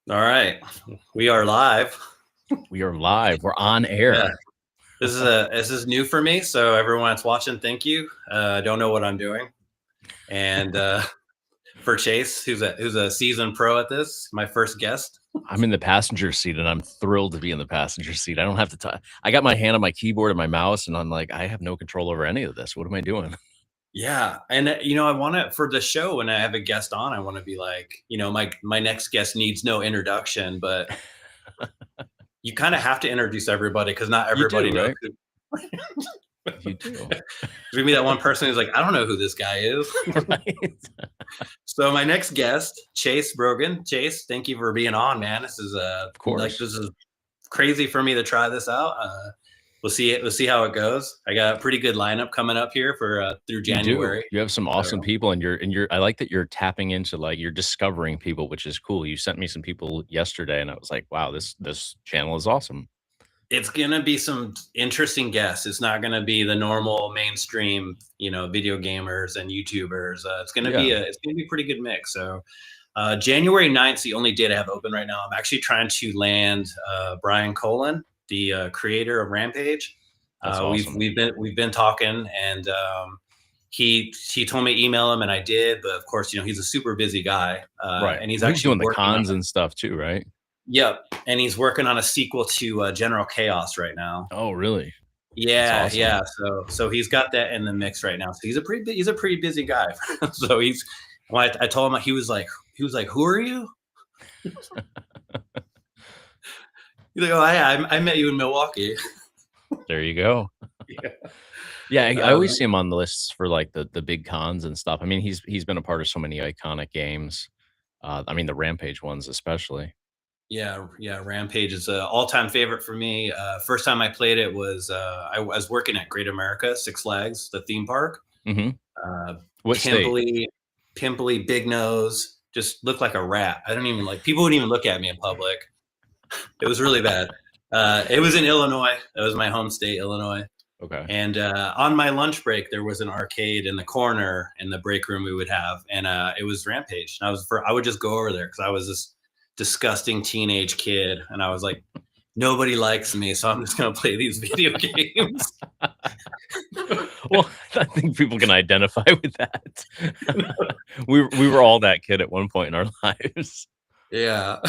All right, we are live. We are live. We're on Yeah, air. this is new for me. So everyone that's watching, thank you. I don't know what I'm doing, and for Chase, who's a seasoned pro at this, my first guest. I'm in the passenger seat and I'm thrilled to be in the passenger seat. I don't have to I got my hand on my keyboard and my mouse and I'm like, I have no control over any of this. What am I doing? Yeah, and I want to for the show when I have a guest on, I want to be like, my next guest needs no introduction, but you kind of have to introduce everybody because not You everybody do, knows right? who. You do. There's gonna be that one person who's like, I don't know who this guy is. Right. So my next guest, Chase Brogan. Chase, thank you for being on, man. This is Of course. this is crazy for me to try this out. We'll see it. We'll see how it goes. I got a pretty good lineup coming up here for through You do. January. You have some awesome So people and I like that you're tapping into like you're discovering people, which is cool. You sent me some people yesterday and I was like, wow, this channel is awesome. it's gonna be some interesting guests. It's not gonna be the normal mainstream, video gamers and YouTubers. Yeah. It's gonna be a pretty good mix. So January 9th is the only date I have open right now. I'm actually trying to land Brian Colin, the creator of Rampage. That's We've awesome. we've been talking, and he told me email him, and I did. But of course, he's a super busy guy, Right. and he's Well, he's actually doing the working on cons and stuff too, right? yep, and he's working on a sequel to General Chaos right now. Oh, really? That's Yeah, awesome. yeah. So he's got that in the mix right now. So he's a pretty busy guy. So when I told him, he was like, who are you? He's like, oh, I met you in Milwaukee. There you go. Yeah. Yeah, I Um, always see him on the lists for, like, the big cons and stuff. I mean, he's been a part of so many iconic games. I mean, the Rampage ones especially. yeah, yeah. Rampage is an all-time favorite for me. First time I played it was I was working at Great America, Six Flags, the theme park. Mhm. Uh, What state? pimply, pimply, big nose, just looked like a rat. I don't even like people wouldn't even look at me in public. It was really bad. It was in Illinois. That was my home state, Illinois. Okay. And on my lunch break, there was an arcade in the corner in the break room we would have, and it was Rampage. And I would just go over there because I was this disgusting teenage kid, and I was like, nobody likes me, so I'm just gonna play these video games. Well, I think people can identify with that. We were all that kid at one point in our lives. Yeah.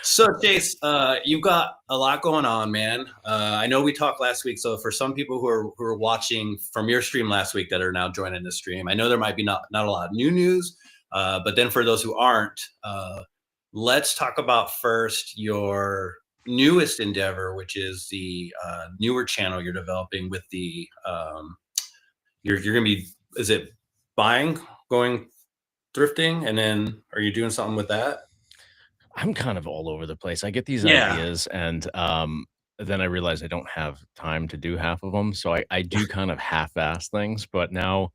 So, Chase, you've got a lot going on, man. I know we talked last week. So, for some people who are watching from your stream last week that are now joining the stream, I know there might be not a lot of new news. But then for those who aren't, let's talk about first your newest endeavor, which is the newer channel you're developing with the you're gonna be is it buying going thrifting, and then are you doing something with that? I'm kind of all over the place. I get these Yeah. ideas and, then I realize I don't have time to do half of them, so I do kind of half-ass things, but now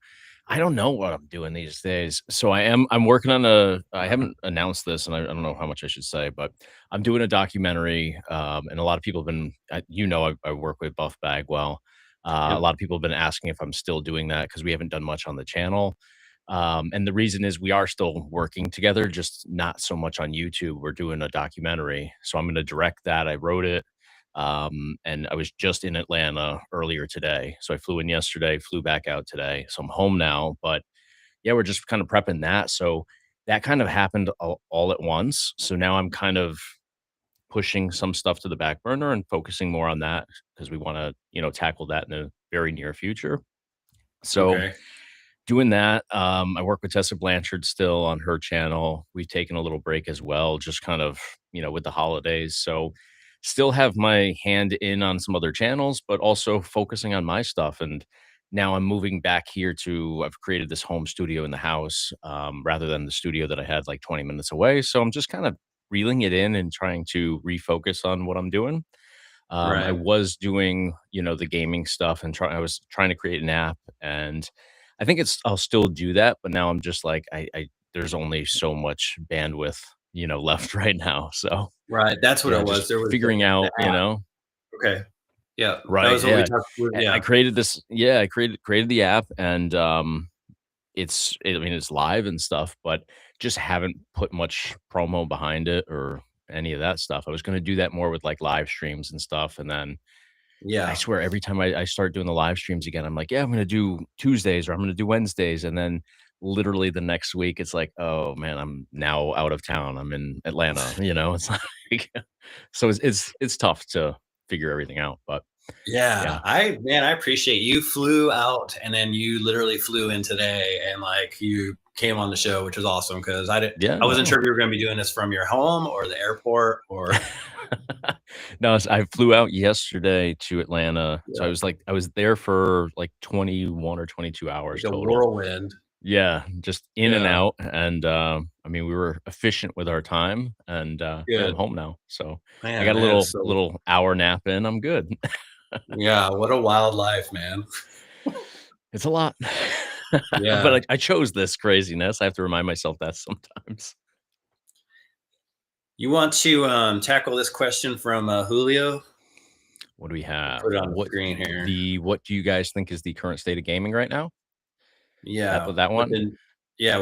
I don't know what I'm doing these days. So I'm working on I haven't announced this, and I don't know how much I should say, but I'm doing a documentary, and a lot of people have been I work with Buff Bagwell. A Yep. lot of people have been asking if I'm still doing that because we haven't done much on the channel. And the reason is we are still working together, just not so much on YouTube. We're doing a documentary. So I'm going to direct that. I wrote it. And I was just in Atlanta earlier today. So I flew in yesterday, flew back out today. So I'm home now. But yeah, we're just kind of prepping that. So that kind of happened all at once. So now I'm kind of pushing some stuff to the back burner and focusing more on that because we want to, tackle that in the very near future. So Okay. doing that, I work with Tessa Blanchard still on her channel. We've taken a little break as well, just kind of, with the holidays. So still have my hand in on some other channels, but also focusing on my stuff. And now I'm moving back here I've created this home studio in the house rather than the studio that I had like 20 minutes away. So I'm just kind of reeling it in and trying to refocus on what I'm doing. I Right. was doing, the gaming stuff and I was trying to create an app and I think I'll still do that, but now I'm just like, there's only so much bandwidth, left right now. So Right. That's what yeah, it was. just There was figuring the out, app. Okay. Yeah. That right. was what we Yeah. talked with. I Yeah. created this. Yeah. I created the app and, I mean, it's live and stuff, but just haven't put much promo behind it or any of that stuff. I was gonna do that more with, like, live streams and stuff, and then I Yeah. swear every time I start doing the live streams again, I'm like, "Yeah, I'm gonna do Tuesdays or I'm gonna do Wednesdays," and then literally the next week, it's like, "Oh, man, I'm now out of town. I'm in Atlanta," you know? It's like so it's tough to figure everything out, but Yeah, yeah. I appreciate you flew out and then you literally flew in today and like you came on the show, which was awesome because Yeah, I wasn't no. sure if you were going to be doing this from your home or the airport or No, I flew out yesterday to Atlanta, so yeah, I was there for, like, 21 or 22 like hours a total. whirlwind. Yeah, just in and Yeah, out, and, I mean, we were efficient with our time, and, yeah, I'm good home now, so I man, got a man. So little hour nap in, I'm good. yeah, what a wild life, man. It's a lot, but Yeah, I chose this craziness, I have to remind myself that sometimes. you want to tackle this question from Julio? What do we I'll have? put it on the screen here. What do you guys think is the current state of gaming right now? Yeah, That with one? the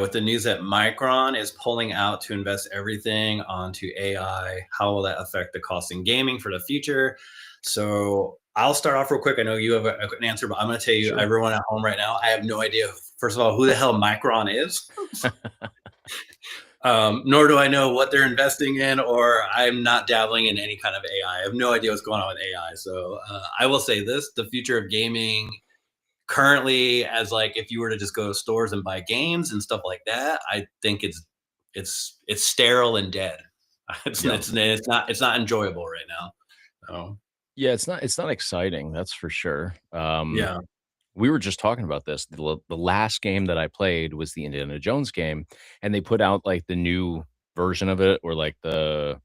with the news that Micron is pulling out to invest everything onto AI, how will that affect the cost in gaming for the future? So I'll start off real quick. I know you have an answer, but I'm going to tell you, Sure. everyone at home right now, I have no idea. First of all, who the hell Micron is, nor do I know what they're investing in, or I'm not dabbling in any kind of AI. I have no idea what's going on with AI. So I will say this: the future of gaming currently, as like if you were to just go to stores and buy games and stuff like that, I think it's sterile and dead. Yeah. It's not enjoyable right now. So Yeah, it's not exciting, that's for sure. yeah, We were just talking about this. The last game that I played was the Indiana Jones game, and they put out, like, the new version of it or, like, the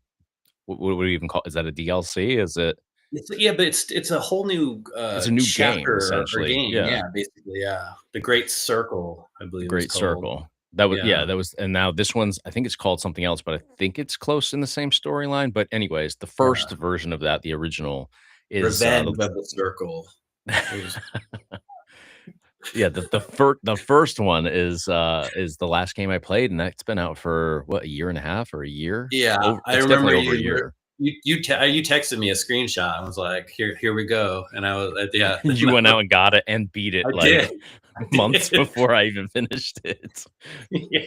what do we even call, is that a DLC? Is it but it's a whole new it's a new game, chapter or essentially. game. Yeah, Yeah, basically, yeah. The Great Circle, I The believe it was Great called. Circle. That was Yeah, yeah, that was, and now this one's, I think it's called something else, but I think it's close in the same storyline, but anyways, the first yeah. version of that, the original, is, Revenge of the Circle. It was yeah, the first one is the last game I played, and that's been out for, what, a year and a half or a year? yeah, Over I it's remember definitely over a year. you texted me a screenshot and was like, "Here we go," and I was yeah, You went out and got it and beat it, I did, like, I months did. before I even finished it. Yeah.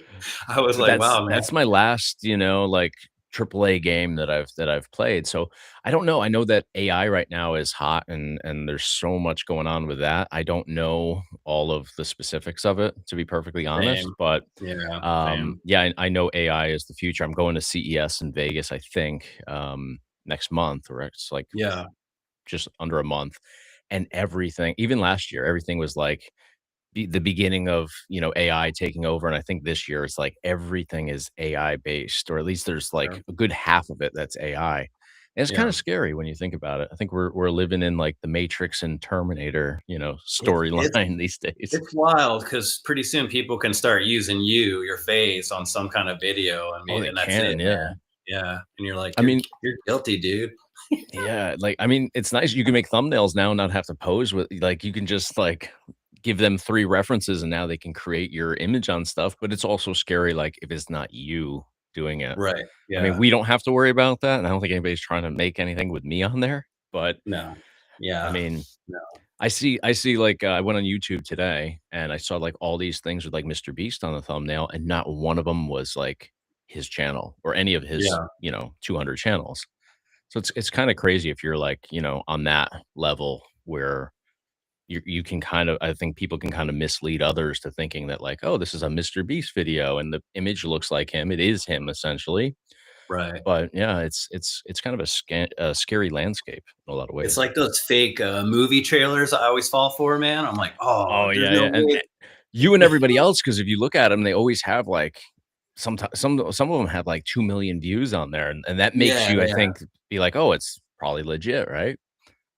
I was But like, "Wow, man." that's my last, like, AAA game that I've played, so I don't know. I know that AI right now is hot, and there's so much going on with that. I don't know all of the specifics of it, to be perfectly honest, Same. but, Yeah, same. yeah, I know AI is the future. I'm going to CES in Vegas, I think, next month, or it's, like, Yeah, just under a month, and everything, even last year, everything was, like, the beginning of, AI taking over, and I think this year it's like everything is AI based, or at least there's, yeah, like, a good half of it that's AI, and it's kinda yeah. scary when you think about it. I think we're living in, like, the Matrix and Terminator, It's storyline these days. it's wild because pretty soon people can start using your face on some kind of video, I Oh, mean, they and that's it, can, yeah. man. Yeah, and you're like, I mean, You're guilty, dude." yeah, like, I mean, it's nice you can make thumbnails now and not have to pose with, like, you can just, like, give them 3 references, and now they can create your image on stuff, but it's also scary, like, if it's not you doing it. Right, I mean, yeah. we don't have to worry about that, and I don't think anybody's trying to make anything with me on there, but, No. I Yeah. mean, No. I see, like, I went on YouTube today, and I saw, like, all these things with, like, Mr. Beast on the thumbnail, and not one of them was, like, his channel or any of his, Yeah. 200 channels. So it's kinda crazy if you're, like, on that level where you can kind of, I think people can kinda mislead others to thinking that, like, "Oh, this is a Mr. Beast video, and the image looks like him." It is him, essentially. Right. But, yeah, it's kind of a scary landscape in a lot of It's ways. like those fake, movie trailers I always fall for, man. I'm like, "Oh, Oh, there's yeah, no yeah, and, way." you and everybody else, because if you look at them, they always have, like, some of them have, like, 2,000,000 views on there, and that makes Yeah, you, I yeah. think, be like, "Oh, it's probably legit," right?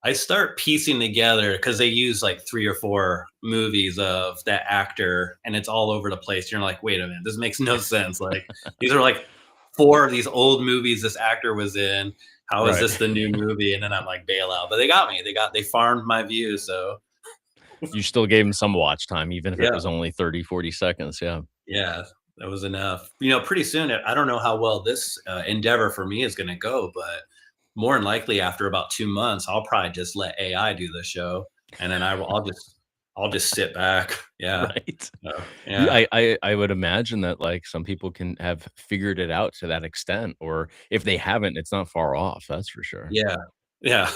I start piecing together because they use, like, 3 or 4 movies of that actor, and it's all over the place. You're like, "Wait a minute, this makes no sense." Like, these are, like, 4 of these old movies this actor was in. How is Right. this the new movie? And then I'm like, bail out. But they got me. They farmed my views, so You still gave him some watch time, even if it yeah. was only 30, 40 seconds, yeah. Yeah. that was enough. You know, pretty soon, I don't know how well this endeavor for me is going to go, but more than likely after about 2 months, I'll probably just let AI do the show, and then I'll just sit back. Yeah, Right? Yeah, yeah, I would imagine that, like, some people can have figured it out to that extent, or if they haven't, it's not far off, that's for sure. yeah, yeah,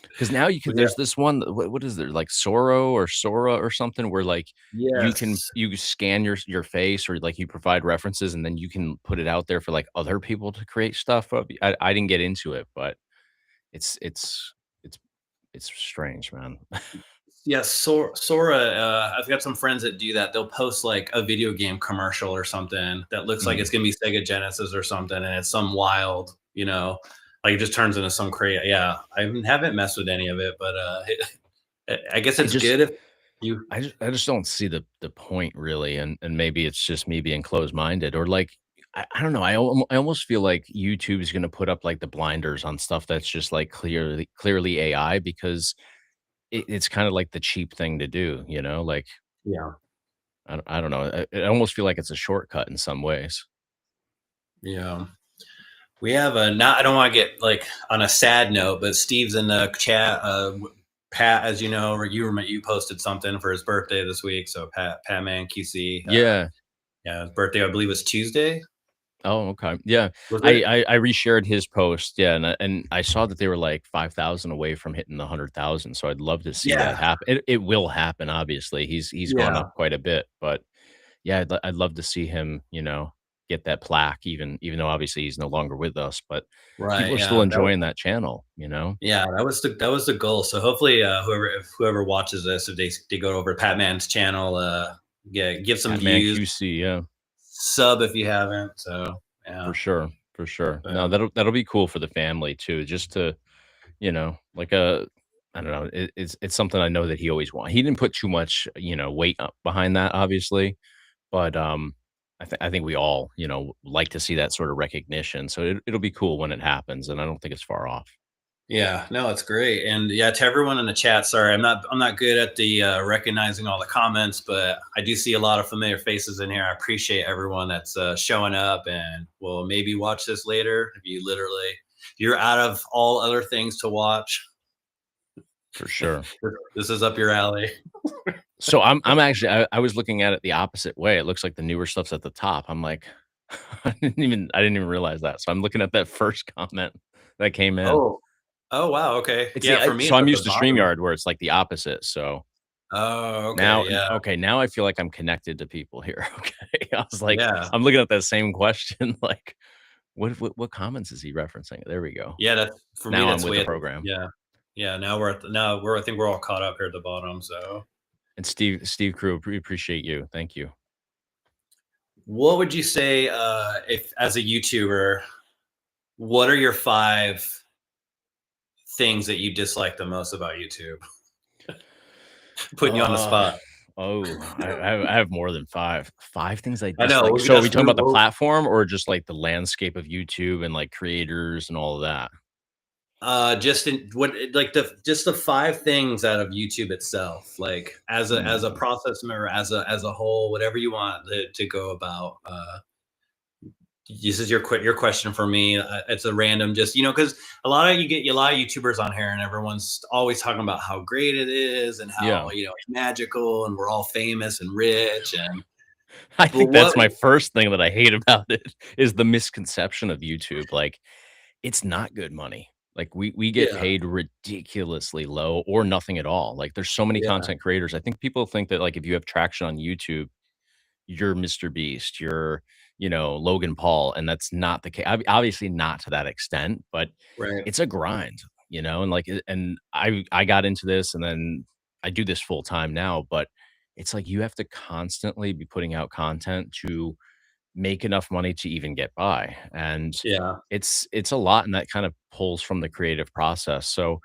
Because now you could yeah. there's this one, what is there, like Soro or Sora or something where, like, Yes, you scan your face or, like, you provide references, and then you can put it out there for, like, other people to create stuff of. I didn't get into it, but it's it's it's it's strange, man. yes. Sora. I've got some friends that do that. They'll post like a video game commercial or something that looks like it's Mhm. gonna be Sega Genesis or something, and it's some wild, like it just turns into some crazy. Yeah, I haven't messed with any of it, but I guess I it's just good if you. I just don't see the point really, and maybe it's just me being closed-minded or, like, I don't know, I almost feel like YouTube is gonna put up, like, the blinders on stuff that's just, like, clearly AI because it's kinda like the cheap thing to do, you know? Like, Yeah, I don't know, I almost feel like it's a shortcut in some ways. yeah. We have a not. I don't want to get like on a sad note, but Steve's in the chat. Pat, as you know, or you posted something for his birthday this week. So Pat Man QC. Yeah. Yeah, his birthday I believe was Tuesday. Oh, okay. Yeah. Was it? I reshared his post, yeah, and I saw that they were, like, 5,000 away from hitting the 100,000, so I'd love to see that Yeah, happen. It will happen, obviously, he's gone yeah, up quite a bit, but yeah, I'd love to see him, get that plaque even though obviously he's no longer with us, but people right. are still Yeah, enjoying that channel, you know? yeah. That was the goal. So hopefully, whoever watches this, if they go over to Pat Man's channel, yeah, give some Batman views, QC, yeah, sub if you haven't. So yeah, for sure, for sure. uh, No, that'll be cool for the family too, just to, like a I don't know, it's something I know that he always he didn't put too much, weight up behind that, obviously, but, I think we all, like to see that sort of recognition, so it'll be cool when it happens, and I don't think it's far off. yeah, no, it's great, and yeah, to everyone in the chat. Sorry, I'm not good at the recognizing all the comments, but I do see a lot of familiar faces in here. I appreciate everyone that's showing up, and will maybe watch this later if you're out of all other things to watch. For sure. This is up your alley. So I'm actually I was looking at it the opposite way. It looks like the newer stuff's at the top. I'm like, I didn't even realize that. So I'm looking at that first comment that came in. Oh, oh wow, okay, It's yeah. the For me, so it's I'm at the used to bottom. StreamYard where it's like the opposite. So Oh, okay, now yeah, okay, now I feel like I'm connected to people here. Okay. I was like, yeah, I'm looking at that same question, like, what comments is he referencing? There we go. yeah. That's for me. Now I'm That's with way the at the program. yeah, yeah. Now we're at the, now we're I think we're all caught up here at the bottom. So And Steve Crew, appreciate you. Thank you. what would you say if, as a YouTuber, what are your five things that you dislike the most about YouTube? Putting you on the Uh, spot. I have more than 5. 5 things I I know. dislike. So are we talking about the platform or just, like, the landscape of YouTube and, like, creators and all of that? Just in what like the just the five things out of YouTube itself, like as a Hmm. process member, as a whole, whatever you want to go about. This is your question for me. It's a random, just because you get a lot of YouTubers on here, and everyone's always talking about how great it is and how Yeah. it's magical, and we're all famous and rich, and I but think what? that's my first thing that I hate about it is the misconception of YouTube. Like, it's not good money. Like, we get Yeah, paid ridiculously low or nothing at all. Like, there's so many yeah, content creators. I think people think that, like, if you have traction on YouTube, you're Mr. Beast, you're, Logan Paul, and that's not the case. Obviously not to that extent, but right, it's a grind, and like, and I got into this, and then I do this full time now, but it's like you have to constantly be putting out content to make enough money to even get by, and yeah, it's a lot, and that kind of pulls from the creative process. So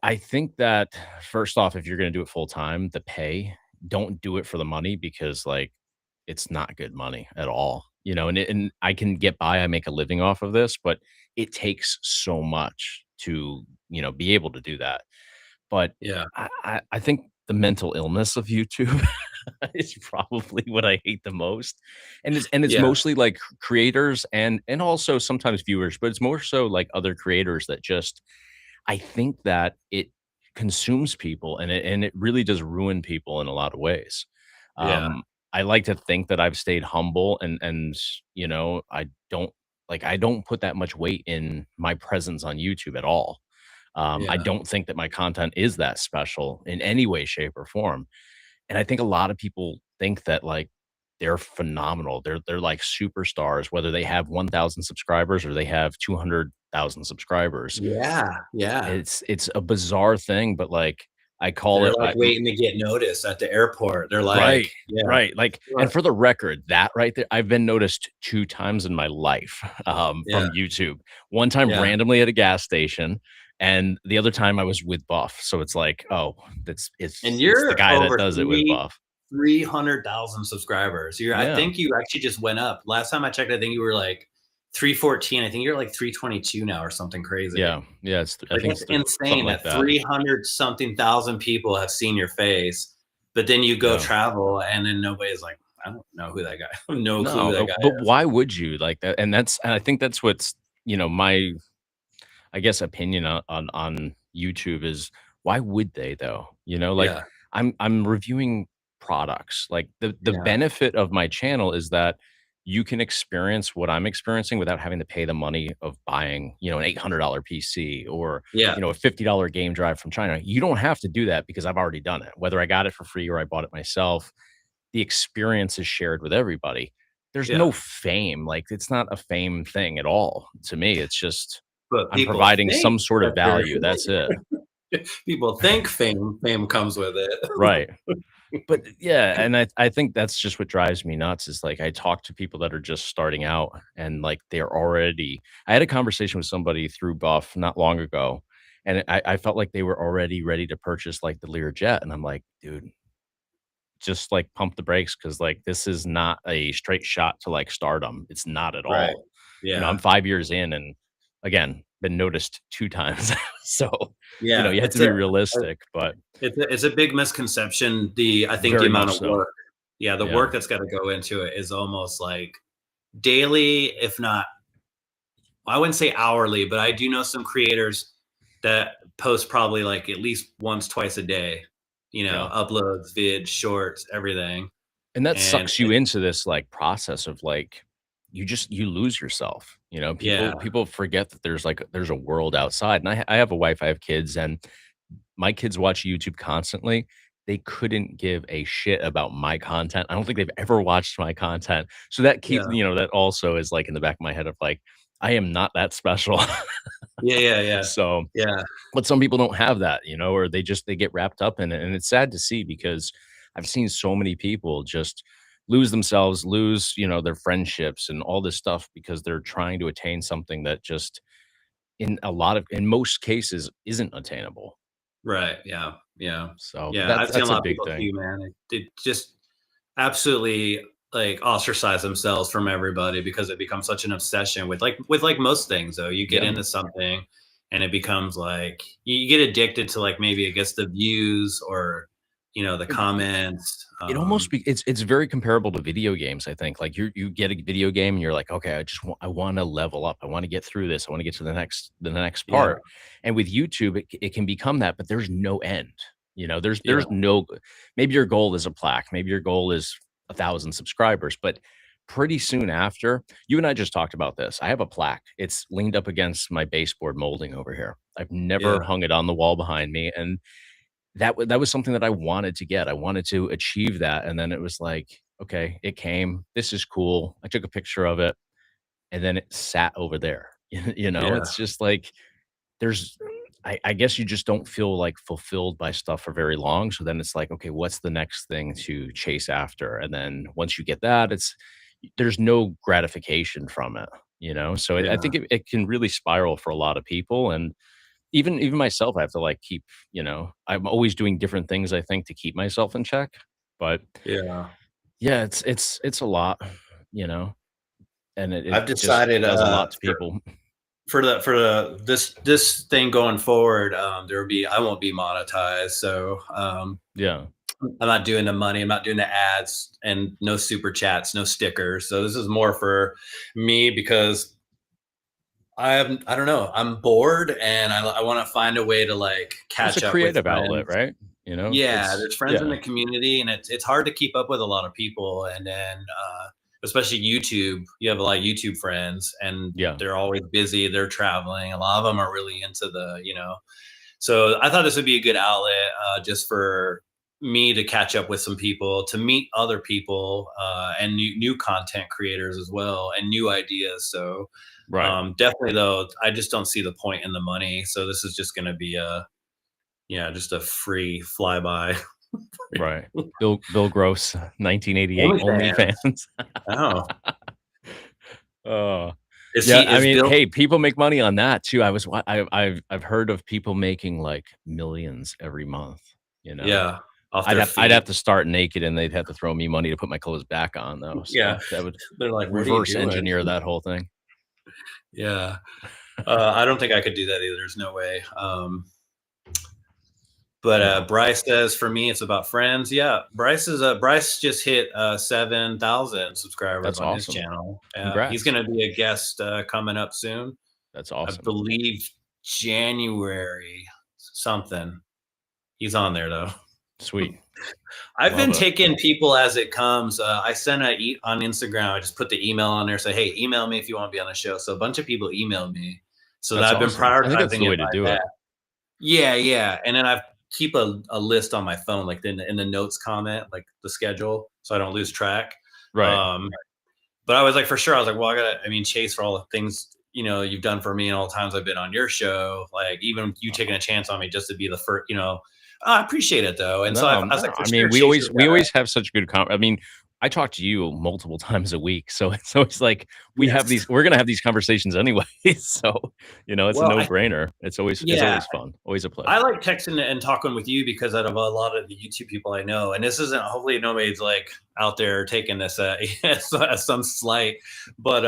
I think that first off, if you're gonna do it full time, the pay, don't do it for the money because, like, it's not good money at all, and I can get by, I make a living off of this, but it takes so much to, be able to do that. But yeah, I think the mental illness of YouTube is probably what I hate the most. And it's Yeah, mostly like creators and also sometimes viewers, but it's more so like other creators that just I think that it consumes people and it really does ruin people in a lot of ways. yeah, Um, I like to think that I've stayed humble and I don't put that much weight in my presence on YouTube at all. I yeah, don't think that my content is that special in any way, shape, or form. And I think a lot of people think that like they're phenomenal. They're like superstars, whether they have 1,000 subscribers or they have 200,000 subscribers. yeah, yeah. It's a bizarre thing, but like I call They're it like waiting to get noticed at the airport. They're like, right, yeah, right, like and sure. for the record, that right there, I've been noticed 2 times in my life, Yeah, from YouTube. One time yeah. randomly at a gas station, and the other time I was with Buff, so it's like, "Oh, that's And it's the you're guy that over does it with Buff." 300,000 subscribers. I Yeah, think you actually just went up. Last time I checked, I think you were like 314. I think you're like 322 now or something crazy. yeah, yeah, I Like think it's it's something insane like that that. 300 something thousand people have seen your face, but then you go Yeah. travel and then nobody's like, I don't know who that guy. I have no clue who No, that guy but is. why would you like that? And I think that's what's, my I guess opinion on YouTube is why would they though? Like Yeah, I'm reviewing products. Like the yeah, benefit of my channel is that you can experience what I'm experiencing without having to pay the money of buying, an $800 PC or, yeah, a $50 game drive from China. You don't have to do that because I've already done it. Whether I got it for free or I bought it myself, the experience is shared with everybody. There's yeah. no fame. Like it's not a fame thing at all to me. It's just But I'm people providing think some sort of that they're value, that's it. people think fame comes with it. Right. But, yeah, and I think that's just what drives me nuts is, like, I talk to people that are just starting out and, like, they're already I had a conversation with somebody through Buff not long ago, and I felt like they were already ready to purchase, like, the Learjet, and I'm like, "Dude, just, like, pump the brakes because like, this is not a straight shot to, like, stardom. It's not at Right. all." I'm Yeah. 5 years in and, again, been noticed 2 times. So, Yeah. you have to be realistic, but It's a big misconception. I think the very amount much of so. work, yeah, the Yeah. work that's got to go into it is almost like daily, if not, I wouldn't say hourly, but I do know some creators that post probably like at least once, twice a day. Yeah. Uploads, vids, shorts, everything, And that and sucks you into this, like, process of, like, you lose yourself, yeah, people forget that there's a world outside, and I have a wife, I have kids, and my kids watch YouTube constantly. They couldn't give a shit about my content. I don't think they've ever watched my content. So that yeah, that also is, like, in the back of my head of, like, I am not that special. yeah, yeah, yeah, So yeah, but some people don't have that, or they get wrapped up in it, and it's sad to see because I've seen so many people just lose themselves, lose, their friendships and all this stuff because they're trying to attain something that just in most cases isn't attainable. right, yeah, yeah, So yeah. that's I've seen a that's a lot of big people thing. too, man. It just absolutely like ostracize themselves from everybody because it becomes such an obsession with most things though. You get Yeah. into something and it becomes like you get addicted to like maybe I guess the views or the comments. It almost it's very comparable to video games, I think. Like you get a video game and you're like, "Okay, I wanna level up. I wanna get through this. I wanna get to the next Yeah, part." And with YouTube, it can become that, but there's no end. yeah, There's no maybe your goal is a plaque, maybe your goul is 1,000 subscribers, but pretty soon after you and I just talked about this. I have a plaque. It's leaned up against my baseboard molding over here. I've yeah, never hung it on the wall behind me, and that was something that I wanted to get. I wanted to achieve that, and then it was like, okay, it came. This is cool. I took a picture of it, and then it sat over there. yeah, It's just like there's. I guess you just don't feel like fulfilled by stuff for very long. So then it's like, okay, what's the next thing to chase after? And then once you get that, there's no gratification from it. So I yeah, think it can really spiral for a lot of people, and even myself, I have to, like, I'm always doing different things, I think, to keep myself in check, but, yeah. yeah, it's a lot, you know, and it I've just decided does a lot to people. for this thing going forward, there will be I won't be monetized. So Yeah. I'm not doing the money. I'm not doing the ads and no super chats, no stickers. So this is more for me because I don't know. I'm bored and I want to find a way to like It's a catch up with creative outlet, friends. right? You know, Yeah, it's there's friends in yeah, the community, and it's hard to keep up with a lot of people. And then, especially YouTube, you have a lot of YouTube friends, and yeah, they're always busy. They're traveling. A lot of them are really into So I thought this would be a good outlet, just for me to catch up with some people, to meet other people, and new content creators as well, and new ideas. So right, definitely, though, I just don't see the point in the money. So this is just going to be just a free flyby. right. Bill Gross, 1988 OnlyFans. OnlyFans. Oh, Oh, is yeah. he? I Is mean, Bill? hey, people make money on that too. I've heard of people making like millions every month. You know, Yeah, off their I'd have feet. to start naked, and they'd have to throw me money to put my clothes back on though. Yeah, So that would they're like, "What are you reverse doing?" engineer that whole thing. Yeah, I don't think I could do that either. There's no way. But No, Bryce says for me, it's about friends. Yeah, Bryce just hit 7,000 subscribers that's on his awesome. channel. He's Congrats. going to be a guest coming up soon. That's I awesome. believe January something. He's on there though. Sweet. I've been Love it. taking people as it comes. I sent on Instagram. I just put the email on there. Say, hey, email me if you want to be on the show. So a bunch of people emailed me. So that That's I've been awesome. I think that's the prioritizing way it to by do it. that. Yeah, yeah. And then I keep a list on my phone, like in the notes comment, like the schedule, so I don't lose track. Right. Um, but I was like, for sure, I was like, well, I mean, Chase, for all the things you've done for me and all the times I've been on your show, like even you taking a chance on me just to be the first, I appreciate it though. And so I was No, like, for I mean, sure, Chase has we got always have such good I mean, I talk to you multiple times a week, so it's like yes. we're gonna have these conversations anyway. So, it's a Well, no-brainer. It's yeah, always fun. Always a I pleasure. like texting and talking with you because out of a lot of the YouTube people I know, and this isn't, hopefully nobody's like out there taking this as some slight, but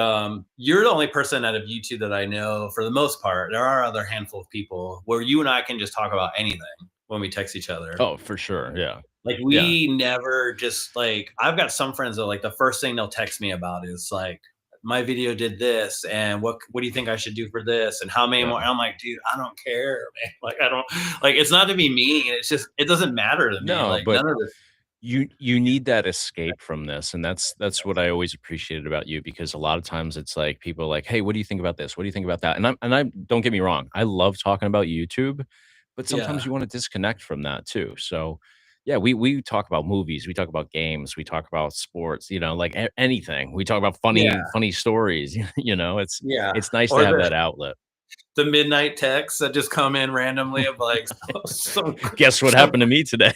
you're the only person out of YouTube that I know for the most part. There are other handful of people where you and I can just talk about anything when we text each other. Oh, for sure. Yeah. Like Yeah. we never just like, I've got some friends that like the first thing they'll text me about is like, my video did this, and what do you think I should do for this, and how many Yeah. more? And I'm like, dude, I don't care, man. Like I don't, like, it's not to be mean. It's just it doesn't matter to me. No, Like but none of this. you need that escape from this, and that's what I always appreciated about you, because a lot of times it's like people are like, hey, what do you think about this, what do you think about that, and I don't get me wrong, I love talking about YouTube, but sometimes Yeah, you want to disconnect from that too. So yeah, we talk about movies, we talk about games, we talk about sports, like anything, we talk about yeah, funny stories. yeah. It's nice to Or have that outlet. the midnight texts that just come in randomly of like Guess what some happened to me today?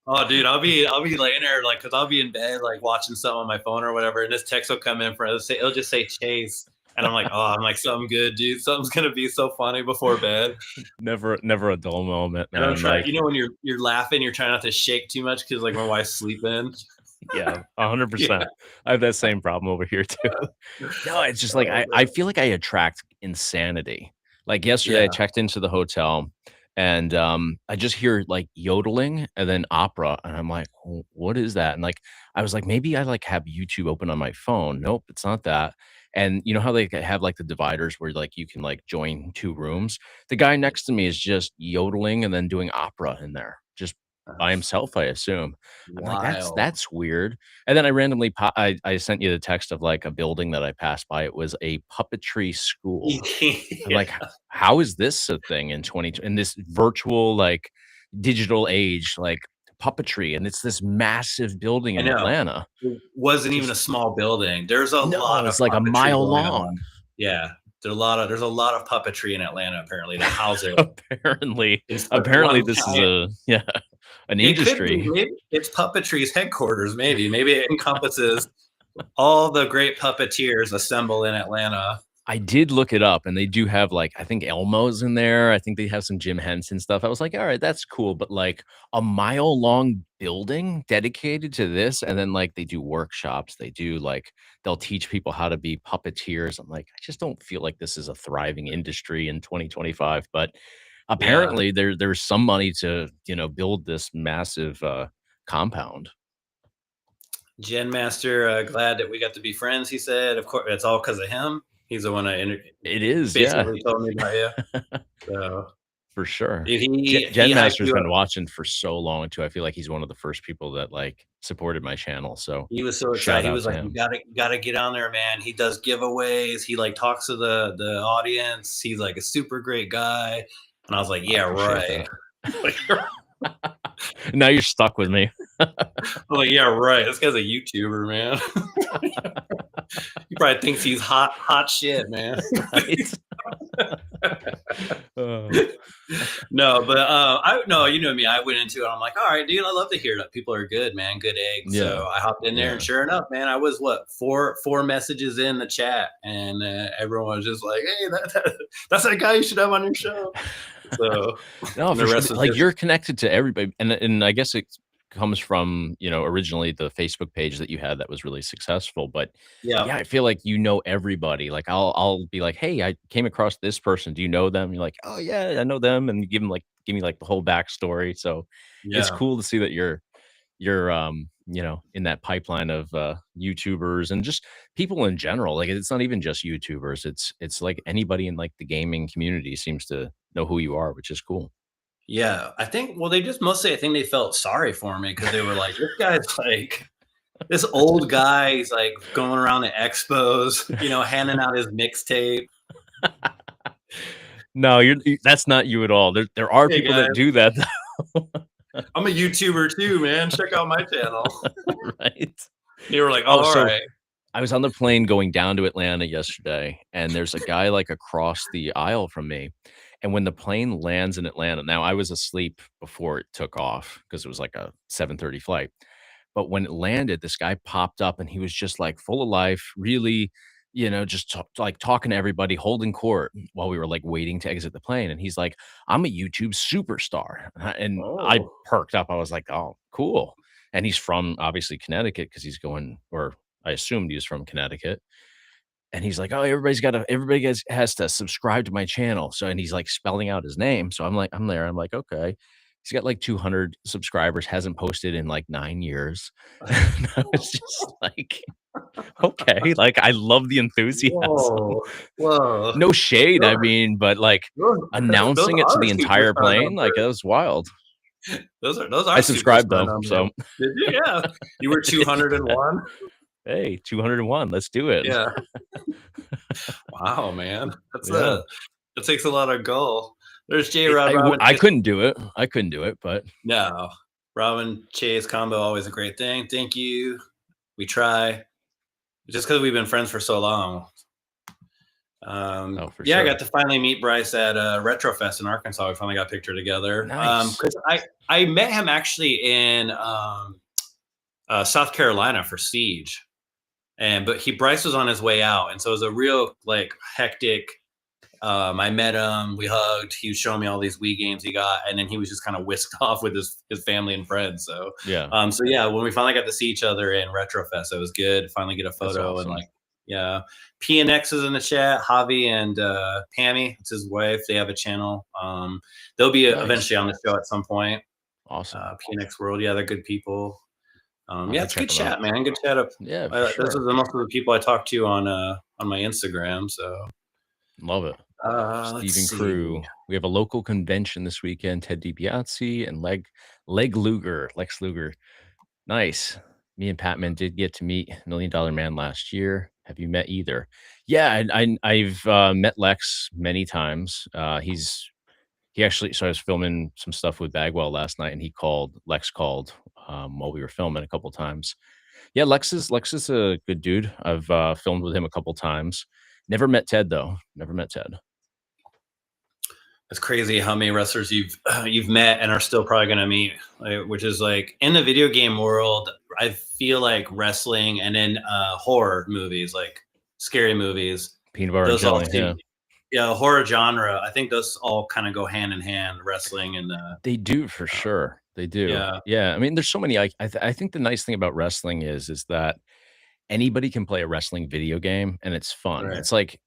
oh, dude, I'll be laying there like, cause I'll be in bed like watching something on my phone or whatever, and this text will come in it'll just say Chase, and I'm like, something good, dude. Something's gonna be so funny before bed. Never a dull moment, And I'm man. trying, Like, when you're laughing, you're trying not to shake too much because like my wife's sleeping. yeah, Yeah. 100%. I have that same problem over here too. No, it's just like Oh, I feel like I attract insanity. Like yesterday, I yeah. checked into the hotel, and I just hear like yodeling and then opera, and I'm like, What is that?" And like I was like, maybe I like have YouTube open on my phone. Nope, it's not that. And you know how they have like the dividers where like you can like join two rooms? The guy next to me is just yodeling and then doing opera in there, just by That's himself, I assume. I'm like, wild. that's weird. And then I randomly I sent you the text of, like, a building that I passed by. It was a puppetry school. I'm Yeah, like, how is this a thing in in this virtual, like, digital age, like, puppetry, and it's this massive building I in know. Atlanta. It wasn't even a Just small building. There's a no, lot of it's like a puppetry mile going long. on. Yeah, there's a lot of puppetry in Atlanta apparently to house it Apparently in such apparently one this is giant. a yeah, an It could be, industry. maybe it's puppetry's headquarters. Maybe it encompasses all the great puppeteers assemble in Atlanta. I did look it up, and they do have, like, I think Elmo's in there, I think they have some Jim Henson stuff. I was like, "Alright, that's cool," but, like, a mile-long building dedicated to this, and then, like, they do workshops, they do, like they'll teach people how to be puppeteers. I'm like, I just don't feel like this is a thriving industry in 2025, but Yeah. apparently there's some money to, build this massive, compound. Gen Master, glad that we got to be friends. He said, of course, it's all because of him. He's the one that It is, yeah, basically told me about you. So for sure. dude, Gen he hyped Master's you been up. watching for so long too. I feel like he's one of the first people that, like, supported my channel, so He was so excited. shout He out was to like, him. you gotta get on there, man. He does giveaways. He like talks to the audience. He's like a super great guy." And I was like, I "Yeah, appreciate right." that. Like, Now you're stuck with me. I'm like, "Yeah, right. This guy's a YouTuber, man." He probably thinks he's hot shit, man. Right? Uh, No, but I no, you know me. I went into it. I'm like, all right, dude. I love to hear that people are good, man. Good eggs. yeah, So I hopped in there, and yeah. sure enough, man, I was what four messages in the chat, and everyone was just like, hey, that's that guy you should have on your show. So No, and for the sure. rest was Like, just you're connected to everybody, and I guess it comes from, originally the Facebook page that you had that was really successful. But yeah, yeah, I feel like you know everybody. Like, I'll be like, "Hey, I came across this person. Do you know them?" You're like, "Oh yeah, I know them," and you give me like the whole backstory. So it's yeah. cool to see that you're in that pipeline of YouTubers and just people in general. Like, it's not even just YouTubers. It's like anybody in like the gaming community seems to know who you are, which is cool. Yeah, I think. Well, they just mostly. I think they felt sorry for me because they were like, "This guy's like this old guy. He's like going around the expos, handing out his mixtape. No, that's not you at all. There are Hey people guys, that do that though. I'm a YouTuber too, man. Check out my channel." Right? They were like, Oh, "All so right." I was on the plane going down to Atlanta yesterday, and there's a guy like across the aisle from me. And when the plane lands in Atlanta, now I was asleep before it took off because it was like a 7:30 flight. But when it landed, this guy popped up and he was just like full of life, really, just like talking to everybody, holding court while we were like waiting to exit the plane. And he's like, "I'm a YouTube superstar." And I Oh, perked up. I was like, "Oh, cool." And he's from obviously Connecticut because he's going, or I assumed he was from Connecticut. And he's like, "Oh, everybody has to subscribe to my channel." So, and he's like spelling out his name. So I'm there. I'm like, okay. He's got like 200 subscribers, hasn't posted in like 9 years. And I was just like, okay, like, I love the enthusiasm. whoa, whoa. No shade, I Those, mean, but like those announcing it to are the entire superstar plane, like, that numbers. was wild. Those are I subscribed superstar though. numbers. So Did you? Yeah. You were I did, yeah. 201. Hey, 201. Let's do it. Yeah. Wow, man. Yeah. That takes a lot of goal. There's J It, Rod Robin I Chase. couldn't do it. I couldn't do it, but No. Robin Chase combo, always a great thing. Thank you. We try. Just because we've been friends for so long. oh, for Yeah, I got sure. to finally meet Bryce at Retrofest in Arkansas. We finally got a picture together. Nice. Because I met him actually in South Carolina for Siege, and but Bryce was on his way out, and so it was a real like hectic. I met him, we hugged. He was showing me all these Wii games he got, and then he was just kind of whisked off with his family and friends. So, Yeah, so yeah, when we finally got to see each other in Retrofest, it was good. Finally get a that's photo and awesome. like, yeah. PNX is in the chat. Javi and Pammy, it's his wife. They have a channel. They'll be Nice. eventually on the show at some point. Awesome. PNX World, yeah, they're good people. I'll Yeah, have to it's a check good them out. chat, man. Good chat up. Yeah, for This is sure. the most of the people I talk to on my Instagram. So Love it. let's Stephen see. Crew. We have a local convention this weekend. Ted DiBiase and Lex Luger. Nice. Me and Patman did get to meet Million Dollar Man last year. Have you met either? Yeah, I've met Lex many times. He actually, so I was filming some stuff with Bagwell last night, and Lex called while we were filming a couple times. Yeah, Lex is a good dude. I've filmed with him a couple times. Never met Ted though. Never met Ted. It's crazy how many wrestlers you've met and are still probably gonna meet, like, which is like in the video game world. I feel like wrestling and then horror movies, like scary movies. Peanut butter and Those all jelly. seem, Yeah, yeah, horror genre. I think those all kind of go hand in hand. Wrestling and they do for uh, sure. They do. yeah, Yeah, I mean, there's so many. I think the nice thing about wrestling is that anybody can play a wrestling video game and it's fun. Right. It's like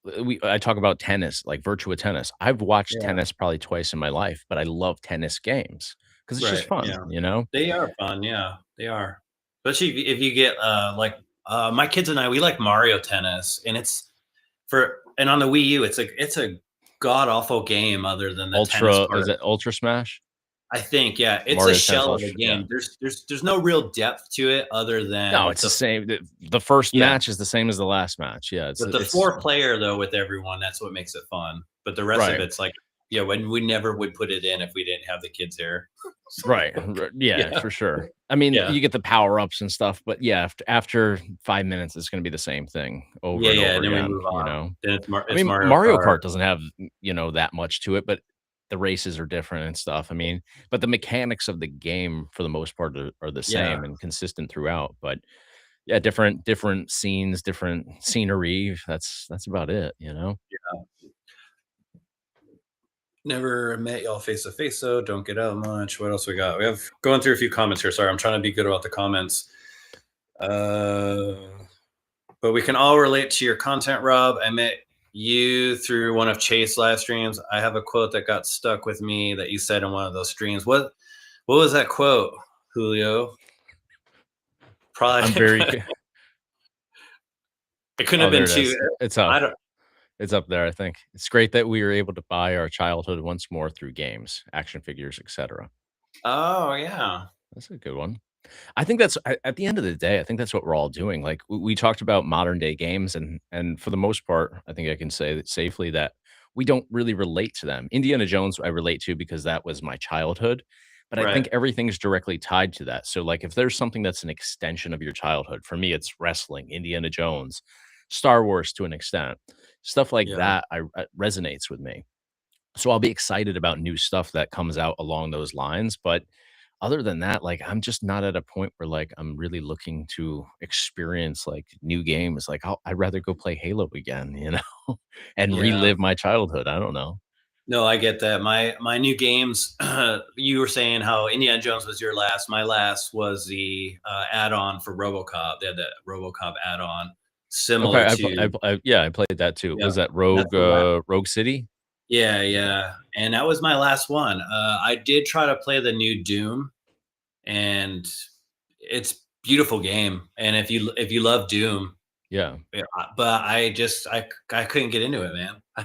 I talk about tennis, like Virtua Tennis. I've watched Yeah. tennis probably twice in my life, but I love tennis games because it's just Right. fun, Yeah. you know? They are fun. Yeah, they are. Especially if you get like my kids and I, we like Mario Tennis, and it's and on the Wii U, it's a god awful game other than the tennis Ultra, part. is it Ultra Smash? I think, yeah, it's a Mario Tennis shell of a Ultra, yeah. game. There's no real depth to it other No, than it's the same. The first yeah. match is the same as the last match. Yeah, But the it's 4 player though with everyone, that's what makes it fun. But the rest of right. it's like, yeah, when we never would put it in if we didn't have the kids here. Right, yeah, Yeah, for sure. I mean, yeah, you get the power-ups and stuff, but yeah, after 5 minutes, it's gonna be the same thing over yeah, and yeah. over And then we again, move you on. know? Then I it's mean, Mario Mario Kart. Kart doesn't have, that much to it, but the races are different and stuff. I mean, but the mechanics of the game for the most part are the Yeah, same and consistent throughout, but yeah, different scenes, different scenery, that's about it, you know? never met y'all face to face though. Don't get out much. What else we got? We have going through a few comments here. Sorry, I'm trying to be good about the comments. Uh, but we can all relate to your content, Rob. I met you through one of Chase live streams. I have a quote that got stuck with me that you said in one of those streams. What was that quote, Julio? I'm Probably very it couldn't Oh, have been there it too. is. It's up. I don't. It's up there, I think. It's great that we were able to buy our childhood once more through games, action figures, etc. Oh yeah, That's a good one. I think that's at the end of the day, I think that's what we're all doing. Like we talked about modern day games, and for the most part, I think I can say that safely that we don't really relate to them. Indiana Jones, I relate to because that was my childhood, but I think right. everything's directly tied to that. So, like, if there's something that's an extension of your childhood, for me, it's wrestling, Indiana Jones, Star Wars to an extent, stuff like Yeah, that. Resonates with me. So I'll be excited about new stuff that comes out along those lines, but other than that, like, I'm just not at a point where, like, I'm really looking to experience, like, new games, like, I'd rather go play Halo again, you know, and yeah. relive my childhood, I don't know. No, I get that. My new games. You were saying how Indiana Jones was your last. My last was the add-on for RoboCop. They had that RoboCop add-on, Okay, similar to yeah, I played that too. yeah. Was that That's the last. Rogue City? Yeah, yeah, and that was my last one. I did try to play the new Doom, and it's beautiful game. And if you love Doom, Yeah. yeah, but I couldn't get into it, man. I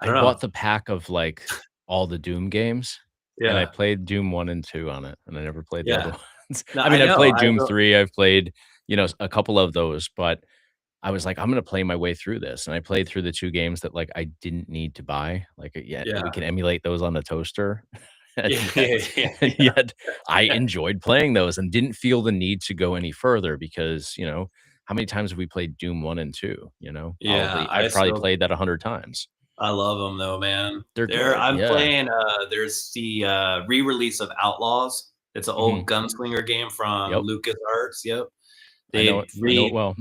I don't know. bought the pack of, like, all the Doom games, and I Yeah, played Doom 1 and 2 on it, and I never played the other yeah. ones. No, I I mean, I've know. played Doom 3, I've played, a couple of those, but I was like, "I'm gonna play my way through this," and I played through the 2 games that, like, I didn't need to buy, like, yet we Yeah, can emulate those on the toaster, and yeah, yet yeah, yeah, and yeah. yet I enjoyed playing those and didn't feel the need to go any further because, how many times have we played Doom 1 and 2, Yeah, I've probably played that 100 times. I love them though, man. They're good, I'm yeah. playing, there's the, re-release of Outlaws. It's an old Mhm. gunslinger game from Yep. LucasArts, yep. I They know it well.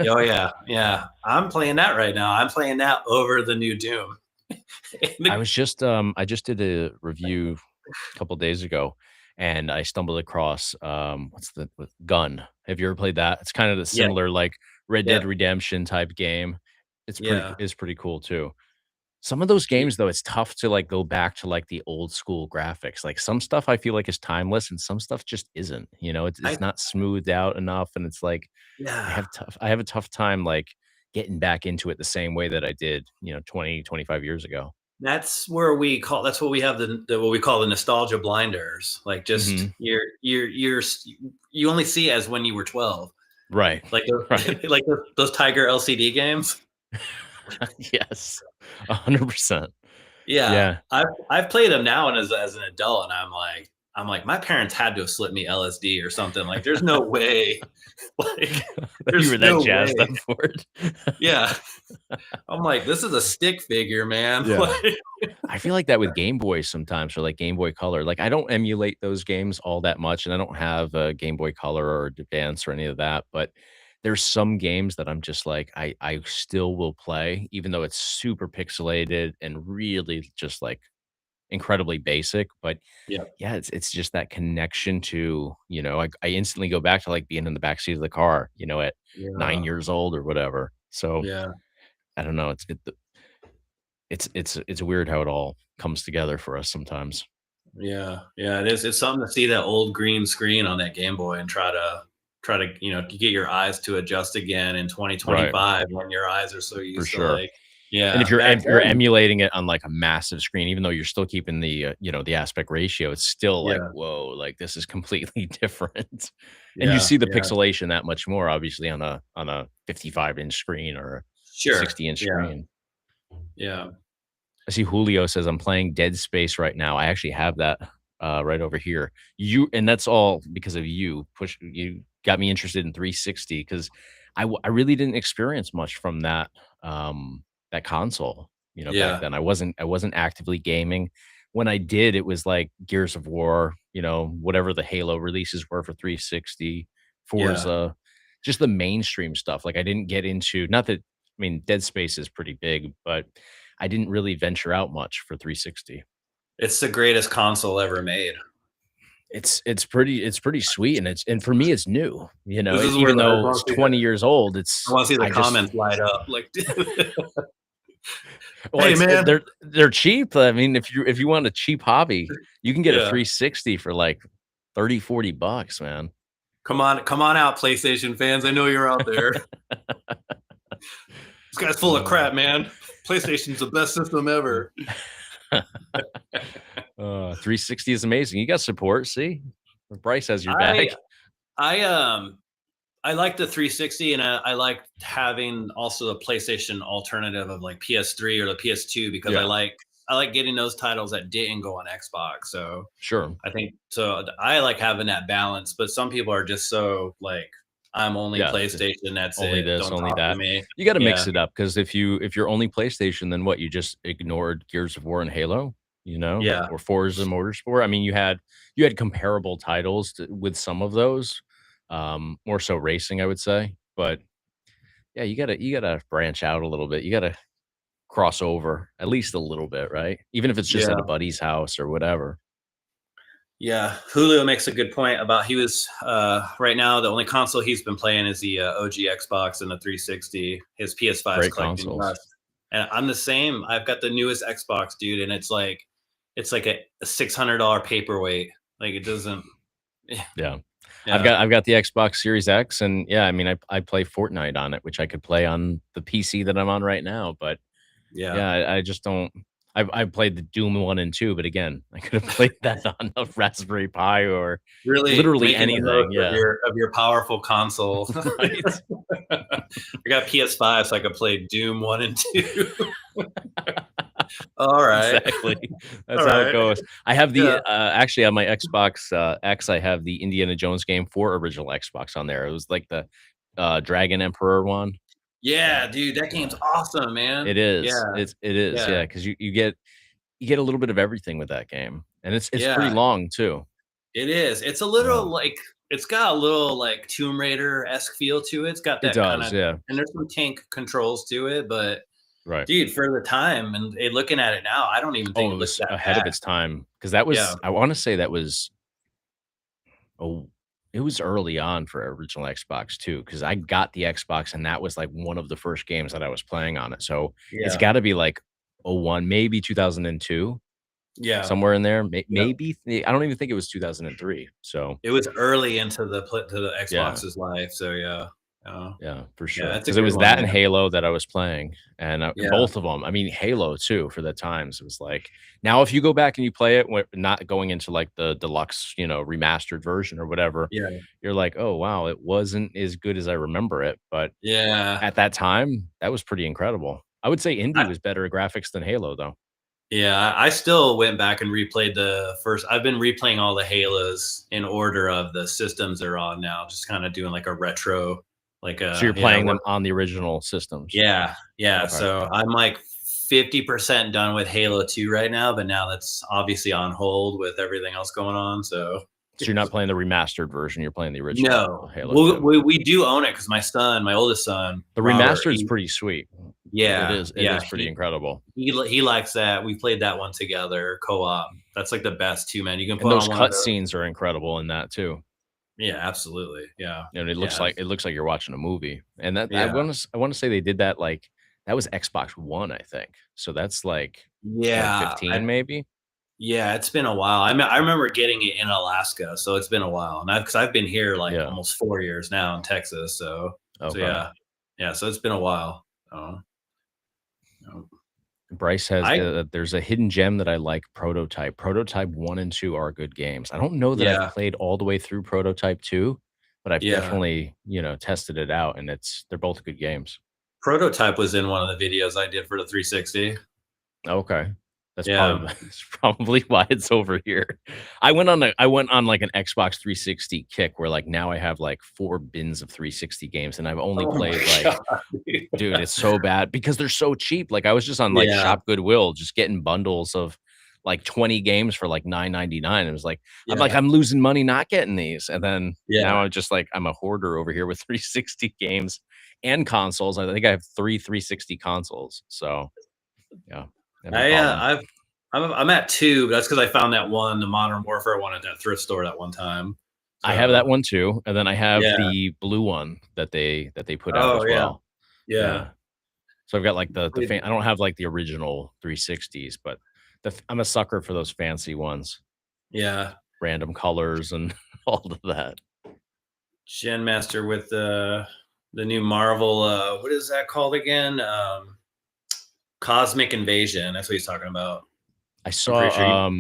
oh, yeah, yeah. I'm playing that right now. I'm playing that over the new Doom. I just did a review a couple days ago, and I stumbled across, what's the Gun. Have you ever played that? It's kind of the Yeah, similar, like, Red Dead yep, Redemption type game. yeah. It's pretty cool too. Some of those Ye games, though, it's tough to, like, go back to, like, the old school graphics. Like, some stuff I feel like is timeless and some stuff just isn't, it's I not smoothed out enough, and it's like, yeah. I have a tough time, like, getting back into it the same way that I did, 20, 25 years ago. That's what we have what we call the nostalgia blinders. Like, just Mhm. you only see as when you were 12. Right. Like Right. like those Tiger LCD games. Yes. 100%. Yeah, Yeah. I've played them now and as an adult, and I'm like, my parents had to have slipped me LSD or something. Like, there's no way. Like, That you were there's that no jazzed way. up for it. Yeah, I'm like, this is a stick figure, man. Yeah. Like, I feel like that with Game Boy sometimes or, like, Game Boy Color. Like, I don't emulate those games all that much, and I don't have a Game Boy Color or Advance or any of that, but there's some games that I'm just like, I still will play even though it's super pixelated and really just, like, incredibly basic, but Yeah. yeah, it's just that connection to, I instantly go back to like being in the backseat of the car, at Yeah. 9 years old or whatever. So Yeah. I don't know. It's weird how it all comes together for us sometimes. Yeah. Yeah. It is. It's something to see that old green screen on that Game Boy and try to get your eyes to adjust again in Right. 2025 when your eyes are so For used to sure. like, And if yeah, you're back if you're then. emulating it on like a massive screen, even though you're still keeping the aspect ratio, it's still like, Yeah. whoa, like this is completely different. And you Yeah. see the Yeah. pixelation that much more obviously on a 55-inch screen or a Sure. 60-inch Yeah. screen. Yeah. I see Julio says I'm playing Dead Space right now. I actually have that right over here. And that's all because of you got me interested in 360 because I really didn't experience much from that console. Back Yeah. then I wasn't actively gaming. When I did, it was like Gears of War, whatever the Halo releases were for 360, Yeah. Forza, just the mainstream stuff. Like I didn't get into not that I mean Dead Space is pretty big, but I didn't really venture out much for 360. It's the greatest console ever made. It's pretty sweet, and for me, it's new, This is where even I just though want it's to see 20 years old, I want to see the I just comments light up. Like, well, hey man. they're cheap. I mean, if you want a cheap hobby, you can get a Yeah. 360 for like 30-40 bucks, man. Come on out, PlayStation fans. I know you're out there. This guy's full of Uh, crap, man. PlayStation's the best system ever. 360 is amazing. You got support, see? Bryce has your I back. I I like the 360, and I like having also the PlayStation alternative of like PS3 or the PS2 because Yeah, I like getting those titles that didn't go on Xbox. So sure. I think so. I like having that balance, but some people are just so like, I'm only Yeah, PlayStation. That's only it. this, Don't only talk to that. me. You gotta Yeah, mix it up because if you're only PlayStation, then what, you just ignored Gears of War and Halo, yeah, or Forza Motorsport? I mean, you had comparable titles with some of those, more so racing, I would say, but yeah, you gotta branch out a little bit. You gotta cross over at least a little bit, right? Even if it's just at a yeah. buddy's house or whatever. Yeah, Julio makes a good point about he was right now the only console he's been playing is the OG Xbox and the 360. His PS5 is Great collecting consoles. dust, and I'm the same. I've got the newest Xbox, dude, and it's like a $600 paperweight. Like it doesn't. Yeah, Yeah. I've yeah, got I've got the Xbox Series X, and yeah, I mean, I play Fortnite on it, which I could play on the PC that I'm on right now, but yeah. yeah, I just don't. I've played the Doom 1 and 2, but again, I could have played that on a Raspberry Pi or Really literally making the anything, most yeah. of your powerful console. Right? I got PS5, so I could play Doom 1 and 2. All right, Exactly. That's all how it right. goes. I have Yeah. actually on my Xbox, X, I have the Indiana Jones game for original Xbox on there. It was like the, Dragon Emperor one. Yeah, Yeah, dude, that game's yeah. awesome, man. It Yeah, is. It is, yeah, yeah, 'cause you get a little bit of everything with that game, and it's pretty yeah, long too. it is. It's a Yeah. little like it's got a little like Tomb Raider-esque feel to it. It's got It that does, kinda, yeah. and there's some tank controls to it, but Right. dude, for the time and looking at it now, I don't even think Oh, it it looks was that ahead bad. of its time because that Yeah, was I wanna say that was oh, it was early on for original Xbox too, because I got the Xbox and that was like one of the first games that I was playing on it. So it's yeah, gotta be like '01, maybe 2002, yeah, somewhere in there. yeah. Maybe I don't even think it was 2003. So It was early into the yeah. Xbox's life, so yeah. Yeah, for Yeah, sure. that's a Because it good was one, that and man. Halo that I was playing, and, Yeah, both of them. I mean, Halo too, for the times, it was like now if you go back and you play it, not going into, like, the deluxe, remastered version or whatever, yeah, you're like, "Oh, wow, it wasn't as good as I remember it," but yeah. at that time, that was pretty incredible. I would say Indy I was better at graphics than Halo, though. Yeah, I still went back and replayed the first I've been replaying all the Halos in order of the systems they're on now, just kinda doing like a retro, like So you're a yeah, playing them on the original systems. yeah, yeah, Okay. so I'm like 50% done with Halo 2 right now, but now that's obviously on hold with everything else going on, so So you're not playing the remastered version, you're playing the original no, Halo 2. we do own it because my oldest son, The Robert, remastered's pretty sweet. Yeah, It yeah. is pretty incredible. He likes that. We played that one together, co-op. That's like the best two, man. You can And put those on one of those. cutscenes are incredible in that too. Yeah, absolutely. Yeah, And yeah, it looks like you're watching a movie. And that yeah, I want to say they did that like that was Xbox One, I think. So that's like yeah. 2015 maybe. Yeah, it's been a while. I remember getting it in Alaska, so it's been a while, and because I've been here like Yeah. almost 4 years now in Texas, so Okay. yeah, yeah. So it's been a while. Um, Bryce has I there's a hidden gem that I like, Prototype. Prototype 1 and 2 are good games. I don't know that I've yeah, played all the way through Prototype 2, but I've yeah. definitely, tested it out and they're both good games. Prototype was in one of the videos I did for the 360. Okay. That's Yeah. probably that's probably why it's over here. I went on like an Xbox 360 kick where like now I have like 4 bins of 360 games and I've only Oh played my like god. dude, it's so bad because they're so cheap. Like I was just on like Yeah, Shop Goodwill just getting bundles of like 20 games for like 9.99. It was like yeah, I'm losing money not getting these. And then now yeah. I'm just like I'm a hoarder over here with 360 games and consoles. I think I have 3 360 consoles. So, yeah, never I bought them. I'm at two, but that's because I found that one, the Modern Warfare one, at that thrift store that one time. I have that So one too, and then I have yeah. the blue one that they put out Oh as yeah, well. yeah, Yeah. So I've got like I played- I don't have like the original 360s, but I'm a sucker for those fancy ones, yeah. random colors and all of that. Gen Master with the new Marvel. What is that called again? Cosmic Invasion. That's what he's talking about. I I'm pretty sure. saw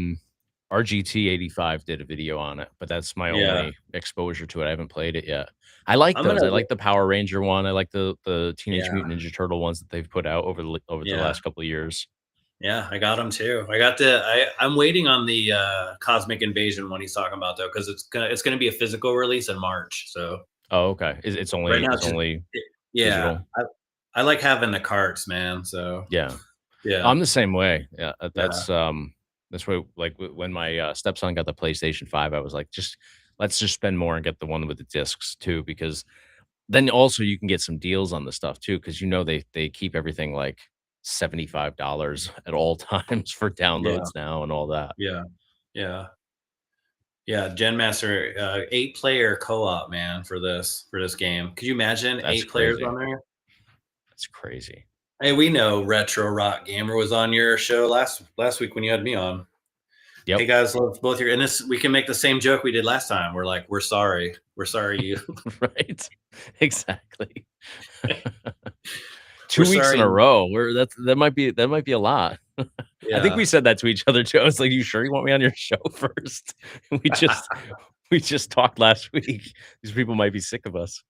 RGT 85 did a video on it, but that's my Yeah, only exposure to it. I haven't played it yet. I like I'm those. gonna. I like the Power Ranger one. I like the Teenage Yeah, Mutant Ninja Turtle ones that they've put out over the yeah, last couple of years. yeah. I got them too. I got the. I'm waiting on the Cosmic Invasion one he's talking about though, because it's gonna be a physical release in March. So Oh, okay. right now It's it's just only yeah. digital? I like having the carts, man. So Yeah. yeah, I'm the same way. Yeah, yeah, that's why like when my stepson got the PlayStation 5, I was like, just let's just spend more and get the one with the discs too, because then also you can get some deals on the stuff too, because they keep everything like $75 at all times for yeah, downloads now and all that. yeah, yeah. Yeah, Gen Master, 8-player co-op, man, for this game. Could you imagine That's 8 players crazy. on there? That's crazy. Hey, we know Retro Rock Gamer was on your show last week when you had me on. Yep. Hey guys, love both your and this we can make the same joke we did last time. We're like, we're sorry. We're sorry you Right. Exactly. we're 2 weeks in sorry. a row. That might be a lot. I think Yeah. we said that to each other too. I was like, "You sure you want me on your show first?" And we just talked last week. These people might be sick of us.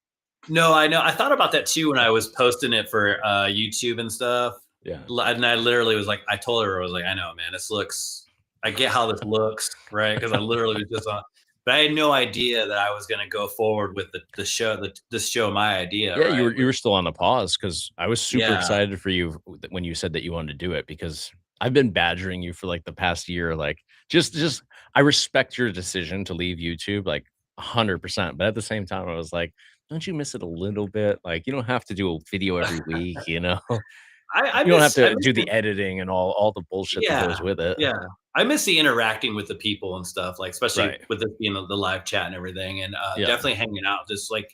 No, I know. I thought about that too when I was posting it for YouTube and stuff. Yeah. And I literally was like, I told her, I was like, I know, man, this looks, I get how this looks, right? Because I literally was just on, but I had no idea that I was going to go forward with the show, this show, my idea, Yeah, right? you were still on a pause because I was super Yeah. excited for you when you said that you wanted to do it because I've been badgering you for like the past year. Like, just I respect your decision to leave YouTube, like 100%. But at the same time, I was like, don't you miss it a little bit? Like, you don't have to do a video every week, you know? You don't have I to miss do the editing and all the bullshit that yeah, goes with it. yeah. I miss the interacting with the people and stuff, like especially Right. with this being the live chat and everything, and Yeah. definitely hanging out. Just like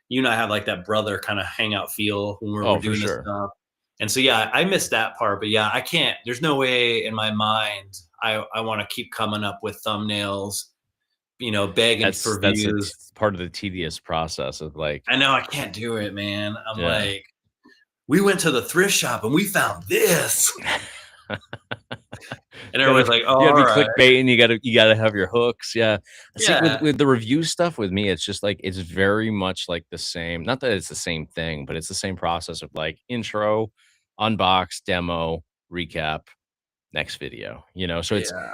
you and I have like that brother kind of hangout feel when we're Oh, for doing this sure. stuff. And so yeah, I miss that part. But yeah, I can't. There's no way in my mind I want to keep coming up with thumbnails, begging for views. Part of the tedious process of like, I know I can't do it, man. I'm yeah. like, we went to the thrift shop and we found this, and everyone's like, oh, You gotta all be right, clickbait and you gotta have your hooks. Yeah. See, yeah, with the review stuff with me, it's just like it's very much like the same. Not that it's the same thing, but it's the same process of like intro, unbox, demo, recap, next video. So yeah,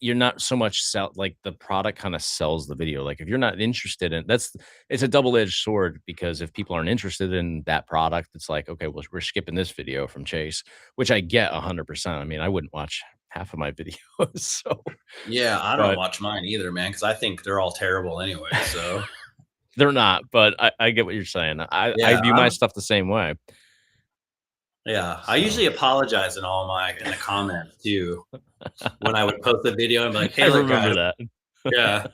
you're not so much sell like the product kind of sells the video. Like if you're not interested in it's a double-edged sword because if people aren't interested in that product, it's like, okay, well, we're skipping this video from Chase, which I get 100%. I mean, I wouldn't watch half of my videos. So, yeah. I don't but watch mine either, man, because I think they're all terrible anyway. So they're not, but I get what you're saying. I yeah, view my stuff the same way. Yeah, I So usually apologize in all my in the comments too when I would post a video and be like, I "Hey, look, remember guys, that. yeah,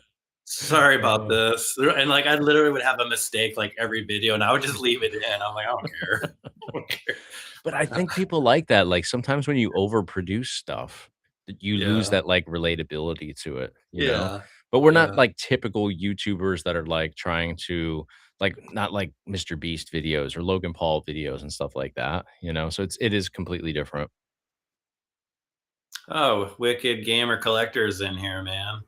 sorry about Uh, this," and like I literally would have a mistake like every video, and I would just leave it in. I'm like, I don't care. I don't care. but I think people like that. Like sometimes when you overproduce stuff, that you lose Yeah, that like relatability to it, you know? yeah, But we're not yeah. like typical YouTubers that are like trying to like not like Mr. Beast videos or Logan Paul videos and stuff like that, you know? So it is completely different. Oh, Wicked Gamer Collector's in here, man.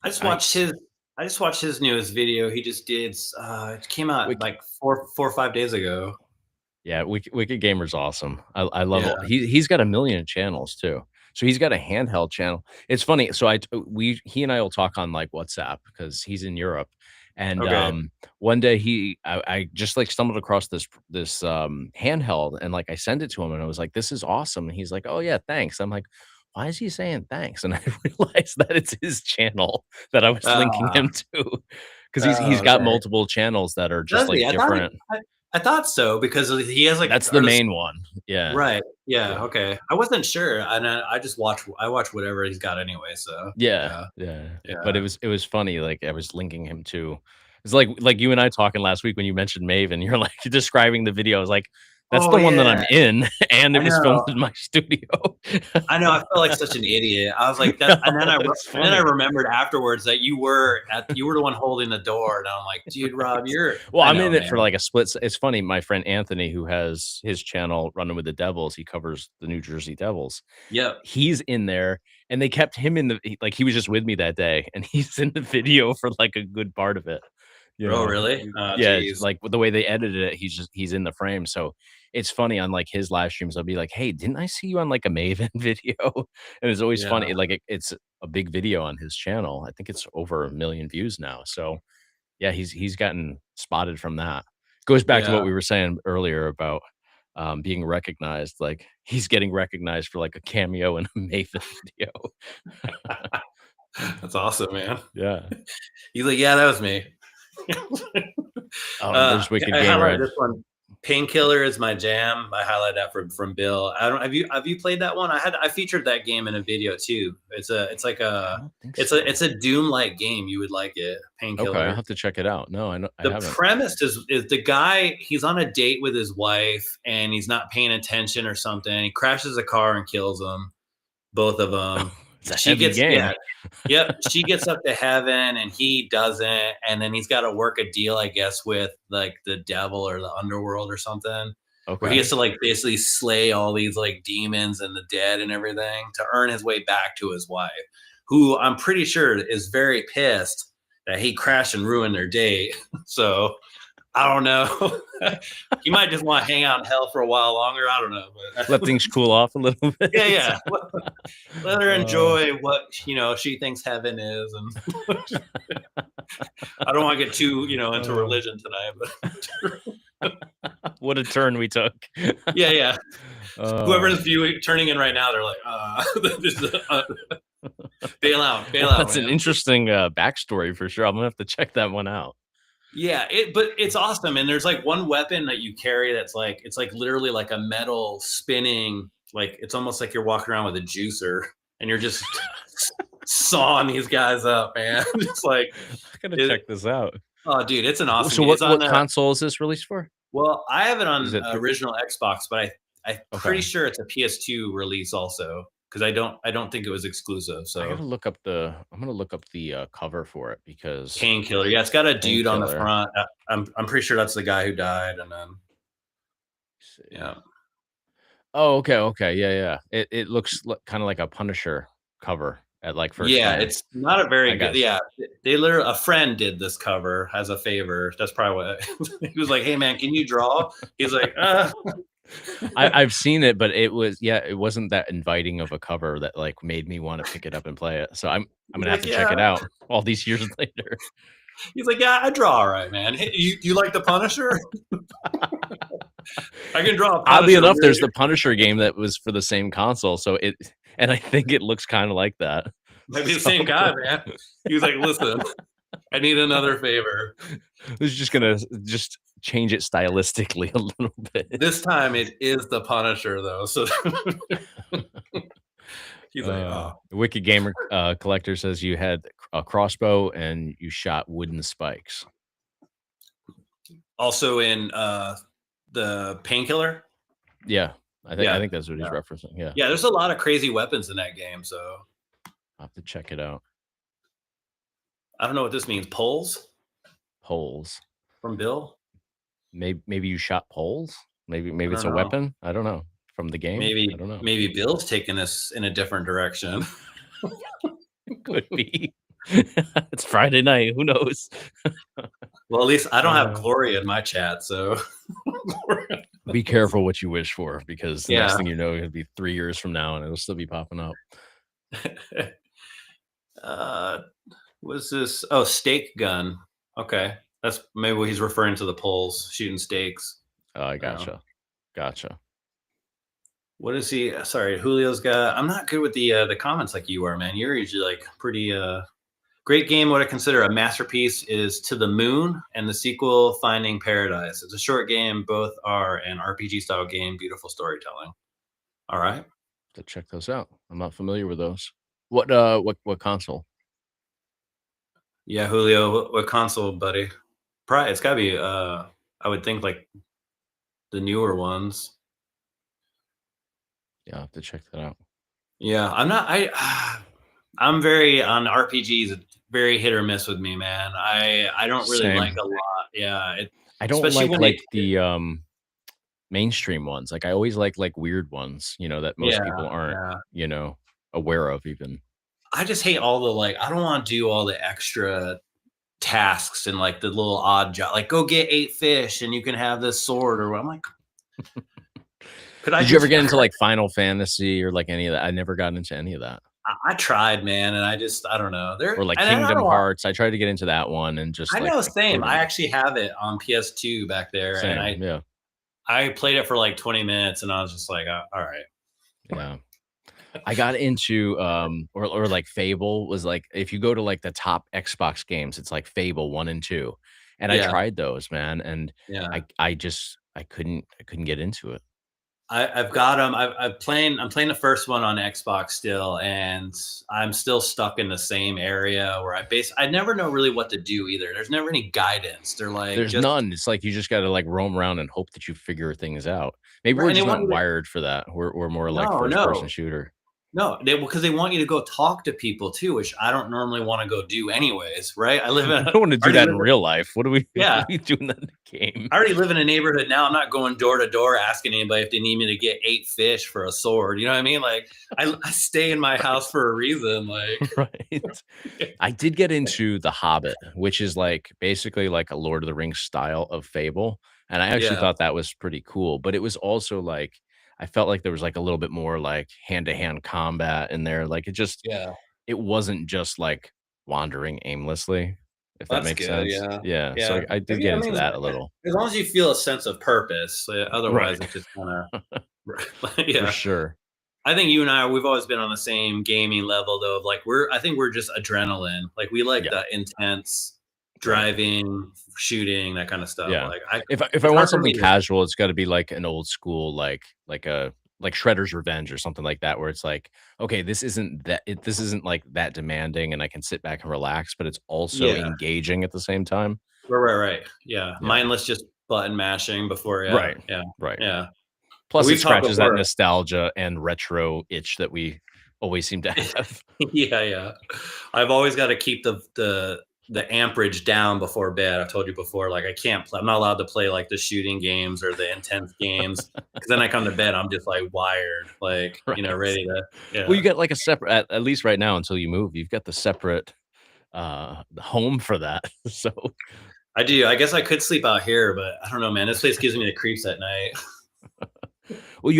I just watched Nice. his. I just watched his newest video. He just did. It came out Wicked like four or 5 days ago. Yeah, Wicked Gamer's awesome. I love Yeah. all he's got a million channels too. So he's got a handheld channel. It's funny. So he and I will talk on like WhatsApp because he's in Europe. And Okay. one day I just like stumbled across this handheld and like I sent it to him and I was like, this is awesome. And he's like, oh yeah, thanks. I'm like, why is he saying thanks? And I realized that it's his channel that I was linking Uh, him to. Because he's got okay. multiple channels that are just Does like he? different. I thought so because he has like That's the artists. main one. Yeah. Right. Yeah. Yeah. Okay. I wasn't sure, and I just watch. I watch whatever he's got anyway. So Yeah, yeah. yeah, but Yeah. it was funny, like, I was linking him to it's like you and I talking last week when you mentioned Maven, you're, like, describing the video, I was like, "That's Oh the one that yeah. I'm in, and I it was filmed know. in my studio." I know. I felt like such an idiot. I was like that, No, it's and then I funny. remembered afterwards that you were the one holding the door, and I'm like, dude, Rob, you're. Well, I I'm know, in it for, man. like, a split s it's funny, my friend Anthony, who has his channel, Running with the Devils, he covers the New Jersey Devils. Yep. He's in there, and they kept him in he was just with me that day, and he's in the video for, like, a good part of it, you Oh, know? really? Oh, Yeah, it's geez. like, with the way they edited it, he's in the frame, so it's funny on, like, his live streams, I'll be like, "Hey, didn't I see you on, like, a Maven video?" And it's always Yeah. funny, like, it's a big video on his channel, I think it's over 1,000,000 views now, so yeah, he's gotten spotted from that. Goes back to what Yeah. we were saying earlier about, being recognized, like, he's getting recognized for, like, a cameo in a Maven video. That's awesome, man. Yeah. He's like, yeah, that was me. Oh, and there's I Wicked Gamer. highlighted this one. Painkiller is my jam. I highlighted that from Bill. I don't have you played that one? I featured that game in a video too. I don't think so. it's a Doom like game. You would like it. Okay, I'll Painkiller. have to check it out. No, I The haven't. premise is the guy, he's on a date with his wife and he's not paying attention or something. He crashes a car and kills them, both of them. It's a She heavy gets game. yeah, yep. She gets up to heaven and he doesn't, and then he's got to work a deal, I guess, with like the devil or the underworld or something, where he Okay. has to like basically slay all these like demons and the dead and everything to earn his way back to his wife, who I'm pretty sure is very pissed that he crashed and ruined their date. So I don't know. He might just want to hang out in hell for a while longer. I don't know, Let but things cool off a little yeah, bit. yeah. Let her Uh, enjoy what she thinks heaven is, and I don't want to get too into uh, religion tonight, but what a turn we took. yeah, yeah. Uh, Whoever's viewing turning in right now, they're like, this is, bail well, out, that's an man. interesting, backstory for sure. I'm gonna have to check that one out. Yeah, but it's awesome, and there's like one weapon that you carry that's like it's like literally like a metal spinning, like it's almost like you're walking around with a juicer, and you're just sawing these guys up, man. Just like I gotta it. check this out. Oh, dude, it's an awesome So game. It's on what the console is this released for? well, I have it Is on it th original Xbox, but I'm pretty okay. sure it's a PS2 release also because I don't think it was exclusive. I So gotta look up I'm gonna look up the, cover for it because Painkiller, yeah, it's got a dude on the Painkiller. front. I'm pretty sure that's the guy who died, and then See. yeah, Oh, okay, okay, yeah, yeah. It looks kinda like a Punisher cover at, like, first yeah, glance. it's not a I very good. guess. Yeah, they literally a friend did this cover as a favor. That's probably what he was like. Hey man, can you draw? He's like, I've seen it, but it wasn't that inviting of a cover that, like, made me wanna pick it up and play it, so I'm he's gonna have like, to check yeah. it out all these years later. He's like, yeah, I draw all right, man. Hey, you like the Punisher? I can draw a Oddly Punisher enough, really. there's the Punisher game that was for the same console, so and I think it looks kinda like that. Might be the So, same guy, man. He was like, listen, I need another favor. I was just gonna just change it stylistically a little bit. This time it is the Punisher though. So he's like, oh. Wicked Gamer Collector says you had a crossbow and you shot wooden spikes. Also in the Painkiller. Yeah, I think that's what he's referencing. Yeah. Yeah, there's a lot of crazy weapons in that game, so I'll have to check it out. I don't know what this means. Poles Poles from Bill? Maybe you shot poles? Maybe it's a know. weapon? I don't know. From the game? I don't know. Maybe Bill's taking this in a different direction. Could be. It's Friday night. Who knows? Well, at least I don't have Gloria in my chat, so be careful what you wish for, because the next Yeah. thing you know, it'll be 3 years from now and it'll still be popping up. What's this? Oh, steak gun. Okay. That's maybe he's referring to the poles, shooting steaks. Oh, I gotcha. Gotcha. What is he? Sorry, Julio's got. I'm not good with the comments like you are, man. You're usually like pretty great game. What I consider a masterpiece is To the Moon and the sequel Finding Paradise. It's a short game. Both are an RPG style game. Beautiful storytelling. All right. To check those out. I'm not familiar with those. What console? Yeah, Julio, what console, buddy? Probably it's gotta be I would think like the newer ones. Yeah, I'll have to check that out. Yeah, I'm very on RPGs, very hit or miss with me, man. I don't really Same. like a lot. Yeah, I don't like the mainstream ones. Like I always like weird ones, that most people aren't, aware of even. I just hate all the like I don't want to do all the extra tasks and like the little odd job, like go get 8 fish and you can have this sword or what. I'm like, Did you ever get into like Final Fantasy or like any of that? I never got into any of that. I tried, man, and I don't know. Or like Kingdom Hearts. I tried to get into that one and just I know, same. I actually have it on PS2 back there, same, and I played it for like 20 minutes, and I was just like, all right. Yeah. I got into or like Fable was like, if you go to like the top Xbox games, it's like Fable 1 and 2. And I tried those, man, and I couldn't get into it. I've got them. I'm playing the first one on Xbox still, and I'm still stuck in the same area where I never know really what to do either. There's never any guidance. They're like there's none. It's like you just got to like roam around and hope that you figure things out. Maybe we're just not wired for that. We're more like first person shooter. No, because they want you to go talk to people too, which I don't normally want to go do anyways, right? I don't want to do that in real life. What are we doing that in the game? I already live in a neighborhood now. I'm not going door to door asking anybody if they need me to get 8 fish for a sword. You know what I mean? Like I stay in my house for a reason. Like right. I did get into The Hobbit, which is like basically like a Lord of the Rings style of Fable. And I actually thought that was pretty cool, but it was also like I felt like there was like a little bit more like hand-to-hand combat in there. Like it wasn't just like wandering aimlessly, if that makes sense. Yeah. So I did get into that a little. As long as you feel a sense of purpose, otherwise it's just kind of for sure. I think you and I, we've always been on the same gaming level though. Of like I think we're just adrenaline. Like we like the intense driving, shooting, that kind of stuff. Yeah. Like if I want something casual, it's got to be like an old school, like Shredder's Revenge or something like that, where it's like, okay, this isn't like that demanding, and I can sit back and relax, but it's also engaging at the same time. Right. Yeah. Mindless, just button mashing before. Right. Yeah. Plus, it scratches that nostalgia and retro itch that we always seem to have. Yeah. I've always got to keep the amperage down before bed. I've told you before, like I'm not allowed to play like the shooting games or the intense games, because then I come to bed, I'm just like wired, like ready to. Yeah. Well, you get like a separate, at least right now until you move, you've got the separate home for that. So I do. I guess I could sleep out here, but I don't know, man. This place gives me the creeps at night. Well,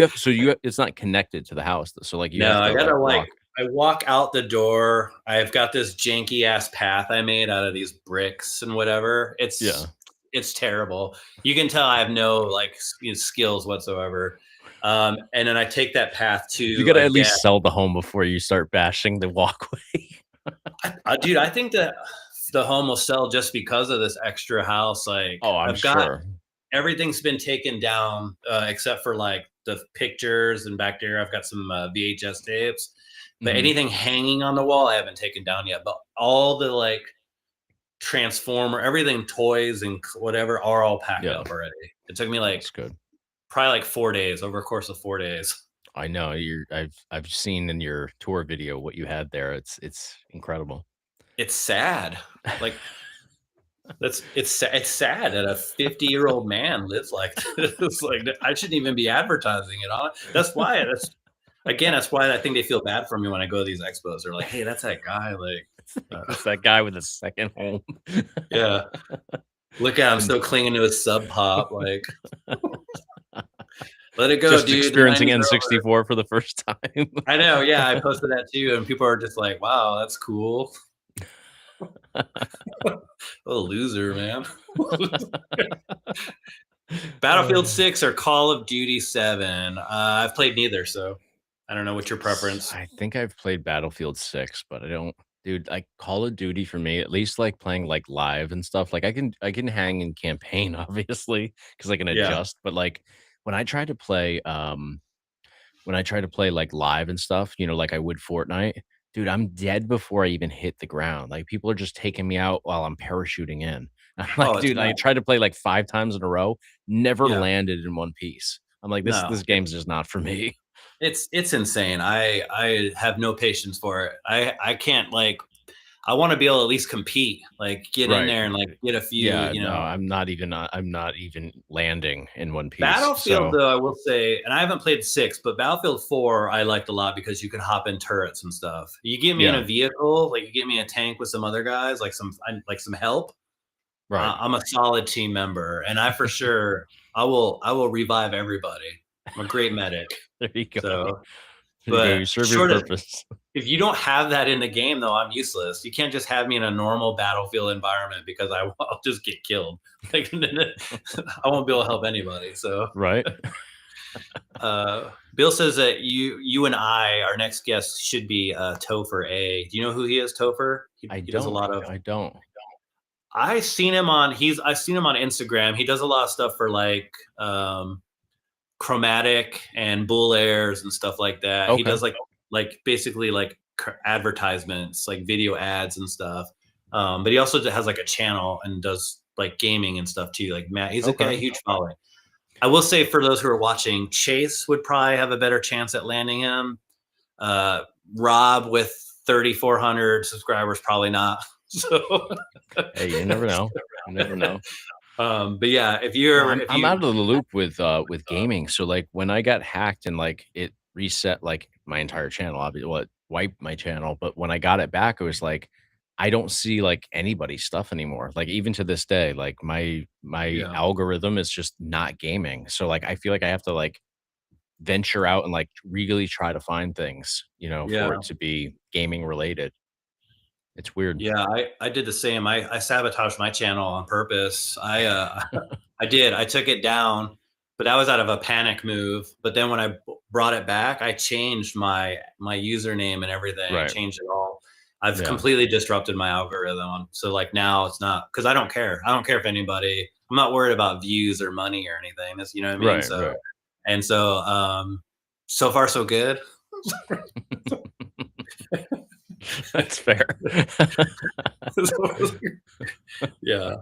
it's not connected to the house, so like I gotta I walk out the door. I've got this janky ass path I made out of these bricks and whatever. It's terrible. You can tell I have no like skills whatsoever. And then I take that path to. You got to at least sell the home before you start bashing the walkway. Dude, I think that the home will sell just because of this extra house. Like, I'm sure. everything's been taken down except for like the pictures, and back there I've got some VHS tapes. But Mhm. anything hanging on the wall I haven't taken down yet. But all the like Transformer, everything, toys and whatever are all packed Yeah, up already. It took me like that's good. probably like 4 days, over a course of 4 days. I know I've seen in your tour video what you had there. It's incredible. It's sad. Like it's sad that a 50-year-old man lives like this. Like I shouldn't even be advertising it on it. That's why I think they feel bad for me when I go to these expos. They're like, hey, that's that guy. Like, It's that guy with a second home. yeah, look at him And still clinging to his sub pop. Like, let it go, just dude. The experiencing 90s are over. N64 for the first time. I know. Yeah, I posted that too, and people are just like, wow, that's cool. What a loser, man. Battlefield 6 or Call of Duty 7. I've played neither, so I don't know what's your preference. I think I've played Battlefield 6, but I don't dude, like, Call of Duty for me, at least, like, playing, like, live and stuff, like, I can hang in campaign, obviously, because I can Yeah. adjust, but, like, when I try to play, when I try to play, like, live and stuff, like I would Fortnite, dude, I'm dead before I even hit the ground, like, people are just taking me out while I'm parachuting in. I'm like, Oh, it's dude, I not. tried to play, like, 5 times in a row, never Yeah. landed in one piece. I'm like, "This No. game's just not for me." It's insane. I have no patience for it. I can't like I want to be able to at least compete. Like get in Right. there and like get a few, Yeah, no, I'm not even landing in one piece, Battlefield, so though, I will say, and I haven't played 6, but Battlefield 4 I liked a lot because you could hop in turrets and stuff. You get me in yeah, a vehicle, like you get me in a tank with some other guys, like some help. right. I'm a solid team member, and I for sure I will revive everybody. I'm a great medic. There you go. So, There you go, but you serve your short of purpose. if you don't have that in the game, though, I'm useless. You can't just have me in a normal battlefield environment because I'll just get killed. Like I won't be able to help anybody. So, Right? Bill says that you and I, our next guest, should be Topher A. Do you know who he is, Topher? I He does a don't lot of. I don't. I've seen him on Instagram. He does a lot of stuff for like Chromatic and Bull Airs and stuff like that. He Okay, does like basically like advertisements, like video ads and stuff. But he also has like a channel and does like gaming and stuff too. Like Matt, he's a guy okay. huge following. I will say for those who are watching, Chase would probably have a better chance at landing him. Uh, Rob with 3,400 subscribers probably not. So, Hey, you never know. You never know. but yeah, No, I'm if I'm you out of the loop with gaming, so, like, when I got hacked and, like, it reset, like, my entire channel, obviously, well, it wiped my channel, but when I got it back, it was like, I don't see, like, anybody's stuff anymore, like, even to this day, like, my yeah algorithm is just not gaming, so, like, I feel like I have to, like, venture out and, like, really try to find things, for it yeah to be gaming related. It's weird. Yeah, I did the same. I sabotaged my channel on purpose. I did. I took it down, but that was out of a panic move. But then when I brought it back, I changed my username and everything. Right. Changed it all. I've Yeah. completely disrupted my algorithm. So like now it's not because I don't care. I don't care if anybody. I'm not worried about views or money or anything. That's you know what I mean. Right, So right. and so so far so good. That's fair. Yeah.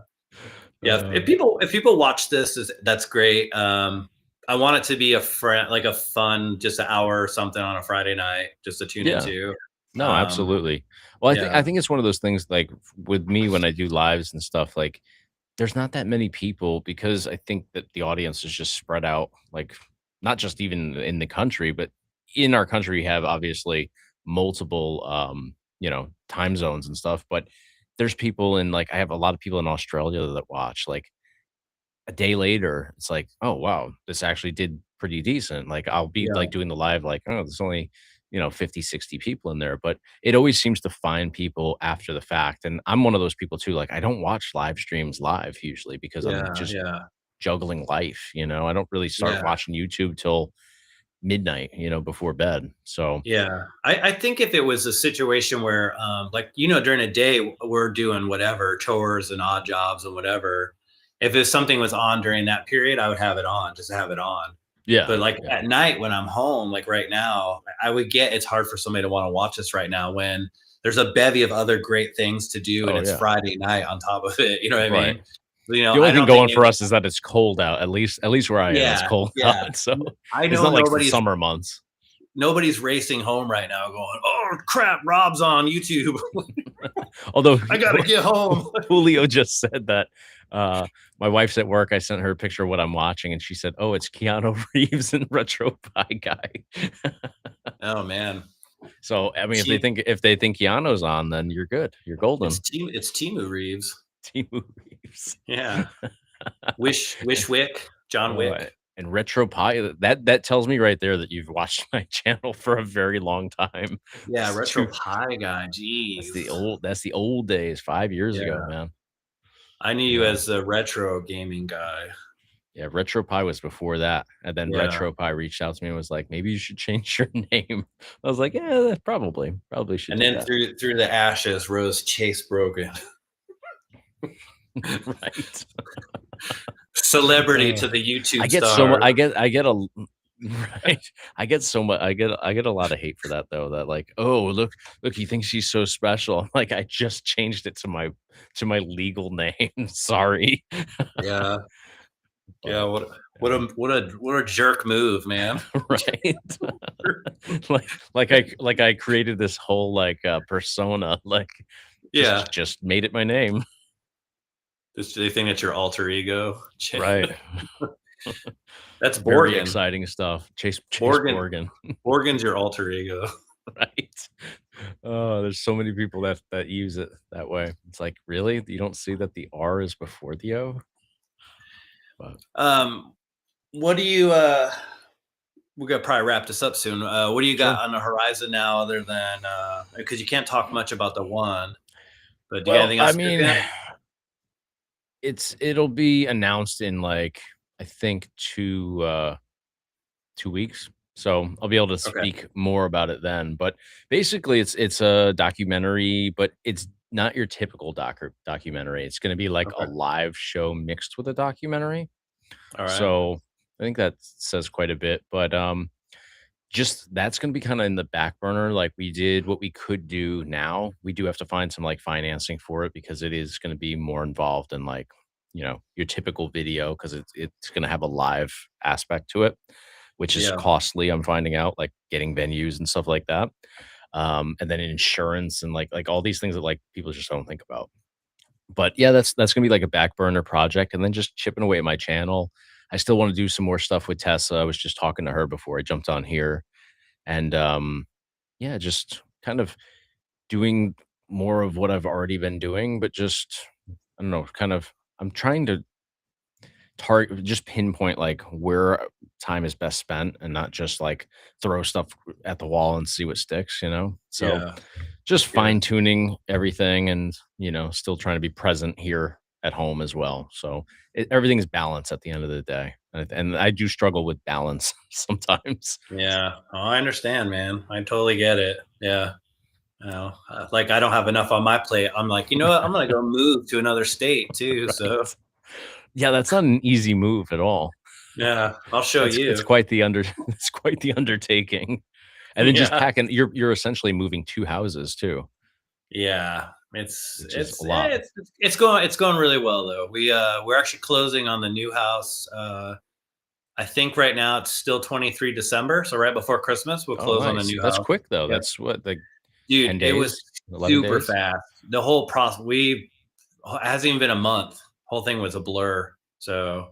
Yeah, Uh, if people watch this, that's great. I want it to be a friend, like a fun, just an hour or something on a Friday night, just to tune yeah. into. No, Um, absolutely. Well, I yeah, think it's one of those things, like, with me when I do lives and stuff, like, there's not that many people because I think that the audience is just spread out, like, not just even in the country, but in our country, we have obviously multiple, time zones and stuff, but there's people in, like I have a lot of people in Australia that watch, like, a day later, it's like, "Oh, wow, this actually did pretty decent." Like, I'll be, yeah, like, doing the live, like, "Oh, there's only, 50, 60 people in there," but it always seems to find people after the fact, and I'm one of those people too, like, I don't watch live streams live usually because I'm yeah, just yeah, juggling life, I don't really start yeah, watching YouTube till midnight, before bed, so yeah. I think if it was a situation where, like during a day we're doing whatever chores and odd jobs and whatever, if something was on during that period, I would have it on, just to have it on. Yeah, But like yeah. at night when I'm home, like right now, I would get it's hard for somebody to want to watch this right now when there's a bevy of other great things to do and Oh, it's yeah. Friday night on top of it. You know what I Right. mean? You know, The only I thing don't think going for us is that it's cold out. At least where I am, it's yeah, cold out, yeah. so I it's know not like the summer months. nobody's racing home right now going, "Oh crap, Rob's on YouTube. Although I gotta get home." Julio just said that, uh, my wife's at work, I sent her a picture of what I'm watching, and she said, "Oh, it's Keanu Reeves and Retro Pie Guy." Oh man, So, I mean, if they T- think Keanu's on, then you're good. You're golden. it's Timu Reeves. Timu Reeves. Yeah, Wish Wick, John Uh, Wick. and Retro Pie, that tells me right there that you've watched my channel for a very long time. Yeah, It's Retro too Pie Guy. That's Jeez. the old days, 5 years ago, Yeah, man. I knew you Yeah. as the retro gaming guy. Yeah, RetroPie was before that, and then Yeah, RetroPie reached out to me and was like, "Maybe you should change your name." I was like, "Yeah, probably should and do then that." through the ashes rose Chase Brogan, Right. celebrity Uh, to the I YouTube get so much. star. I get a right. I get so much. I get a lot of hate for that though. That like, oh look, he thinks he's so special. I'm like, I just changed it to my legal name. Sorry, Yeah, yeah. but What yeah. a jerk move, man. Right. Like I created this whole like persona, like Yeah, just made it my name. do they think it's your alter ego? Right. That's Very Borgen. exciting stuff. Chase Borgen. Morgan. Borgen's your alter ego. Right. Oh, there's so many people that use it that way. It's like, really? You don't see that the R is before the O? But Um, what do you we're gonna probably wrap this up soon. What do you got sure. on the horizon now other than because you can't talk much about the one, but do you got Well, anything I else you're mean, looking at? it'll be announced in like I think 2 weeks. So I'll be able to Okay. speak more about it then. But basically, it's a documentary, but it's not your typical documentary. It's going to be like a Okay. live show mixed with a documentary. All right. So I think that says quite a bit. But just that's going to be kind of in the back burner. Like we did what we could do now. We do have to find some like financing for it because it is going to be more involved than like your typical video because it's going to have a live aspect to it, which is Yeah. costly. I'm finding out, like getting venues and stuff like that, and then insurance and like all these things that like people just don't think about. But yeah, that's gonna be like a back burner project, and then just chipping away at my channel. I still want to do some more stuff with Tessa. I was just talking to her before I jumped on here, and yeah, just kind of doing more of what I've already been doing, but just I don't know, kind of. I'm trying to target just pinpoint like where time is best spent and not just like throw stuff at the wall and see what sticks. So Yeah. just Good. fine tuning everything and still trying to be present here at home as well. So everything's balance at the end of the day, and I do struggle with balance sometimes. Yeah. Oh, I understand, man. I totally get it. Yeah. Like I don't have enough on my plate. I'm like, you know what? I'm gonna go move to another state too. So Right. Yeah, that's not an easy move at all. yeah, I'll show It's you. quite the it's quite the undertaking. And then just Yeah. packing you're essentially moving 2 houses too, Yeah, it's which is it's a lot. it's it's going really well though. We're actually closing on the new house. I think right now it's still 23 December, so right before Christmas we'll Oh, close on the nice. new That's house. quick though. Yep, That's what, like dude, 10 it was days, 11 super days? fast. The whole process we it hasn't even been a month. Whole thing was a blur. So,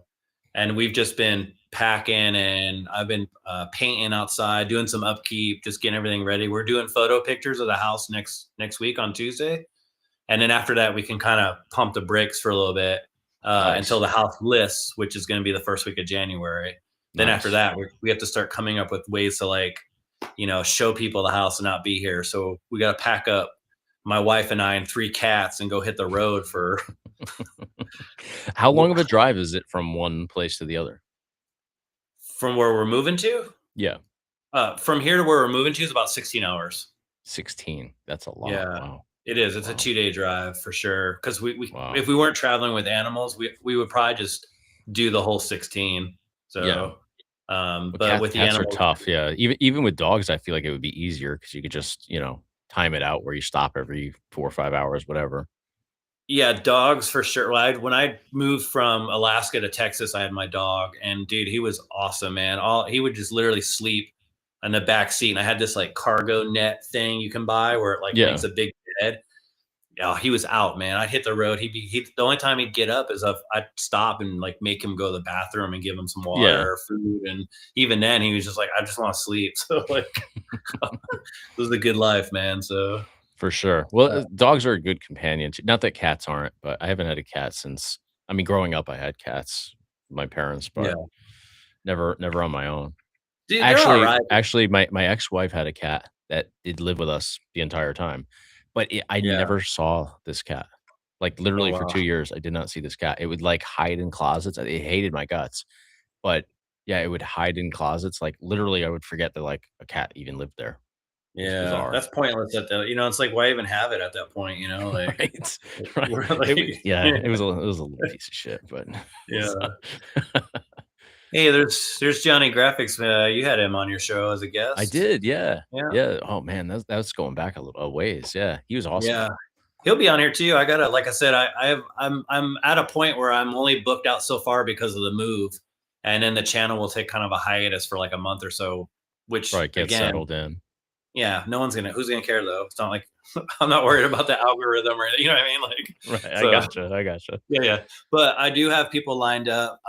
and we've just been packing, and I've been painting outside, doing some upkeep, just getting everything ready. We're doing photo pictures of the house next week on Tuesday. And then after that, we can kind of pump the brakes for a little bit until Nice. the house lists, which is going to be the first week of January. Then after Nice. that, we have to start coming up with ways to like, show people the house and not be here. So we got to pack up my wife and I and 3 cats and go hit the road for. How long of a drive is it from one place to the other? From where we're moving to. Yeah, From here to where we're moving to is about 16 hours. 16. That's a lot. Yeah. Wow. It is. It's a Wow. 2-day drive for sure. Because we Wow. if we weren't traveling with animals, we would probably just do the whole 16. Yeah. So, Well, but with the cats are animals, tough. Yeah. Even with dogs, I feel like it would be easier because you could just, time it out where you stop every 4 or 5 hours, whatever. yeah, dogs for sure. Well, when I moved from Alaska to Texas, I had my dog, and dude, he was awesome, man. All he would just literally sleep in the back seat, and I had this like cargo net thing you can buy where it like Yeah. makes a big bed. Yeah, he was out, man. I'd hit the road. The only time he'd get up is if I'd stop and like make him go to the bathroom and give him some water Yeah. or food. And even then, he was just like, I just want to sleep. So like, it was a good life, man. So For sure. Well, uh, dogs are a good companion too. Not that cats aren't, but I haven't had a cat since. I mean, growing up, I had cats, my parents, yeah, but never on my own. dude, they're all Actually, right. actually, my ex-wife had a cat that did live with us the entire time, but I Yeah. never saw this cat. Like Oh literally for wow. 2 years, I did not see this cat. It would like hide in closets. It hated my guts, but yeah, it would hide in closets. Like literally, I would forget that like a cat even lived there. It was Yeah, bizarre. that's pointless at the. It's like why even have it at that point? Like Right, right. we're It was like, yeah, it was a little piece of shit, but yeah. so Hey, there's Johnny Graphics. You had him on your show as a I guest. did, yeah, Yeah. yeah. Oh man, that's going back a ways. Yeah, he was awesome. Yeah. He'll be on here too. I gotta, like I said, I'm at a point where I'm only booked out so far because of the move, and then the channel will take kind of a hiatus for like a month or so. Which Right, get again, settled in. yeah, no one's gonna. Who's gonna care though? It's not like I'm not worried about the algorithm or anything. You know what I mean? Like, Right, I so gotcha, I gotcha. yeah, yeah. But I do have people lined up.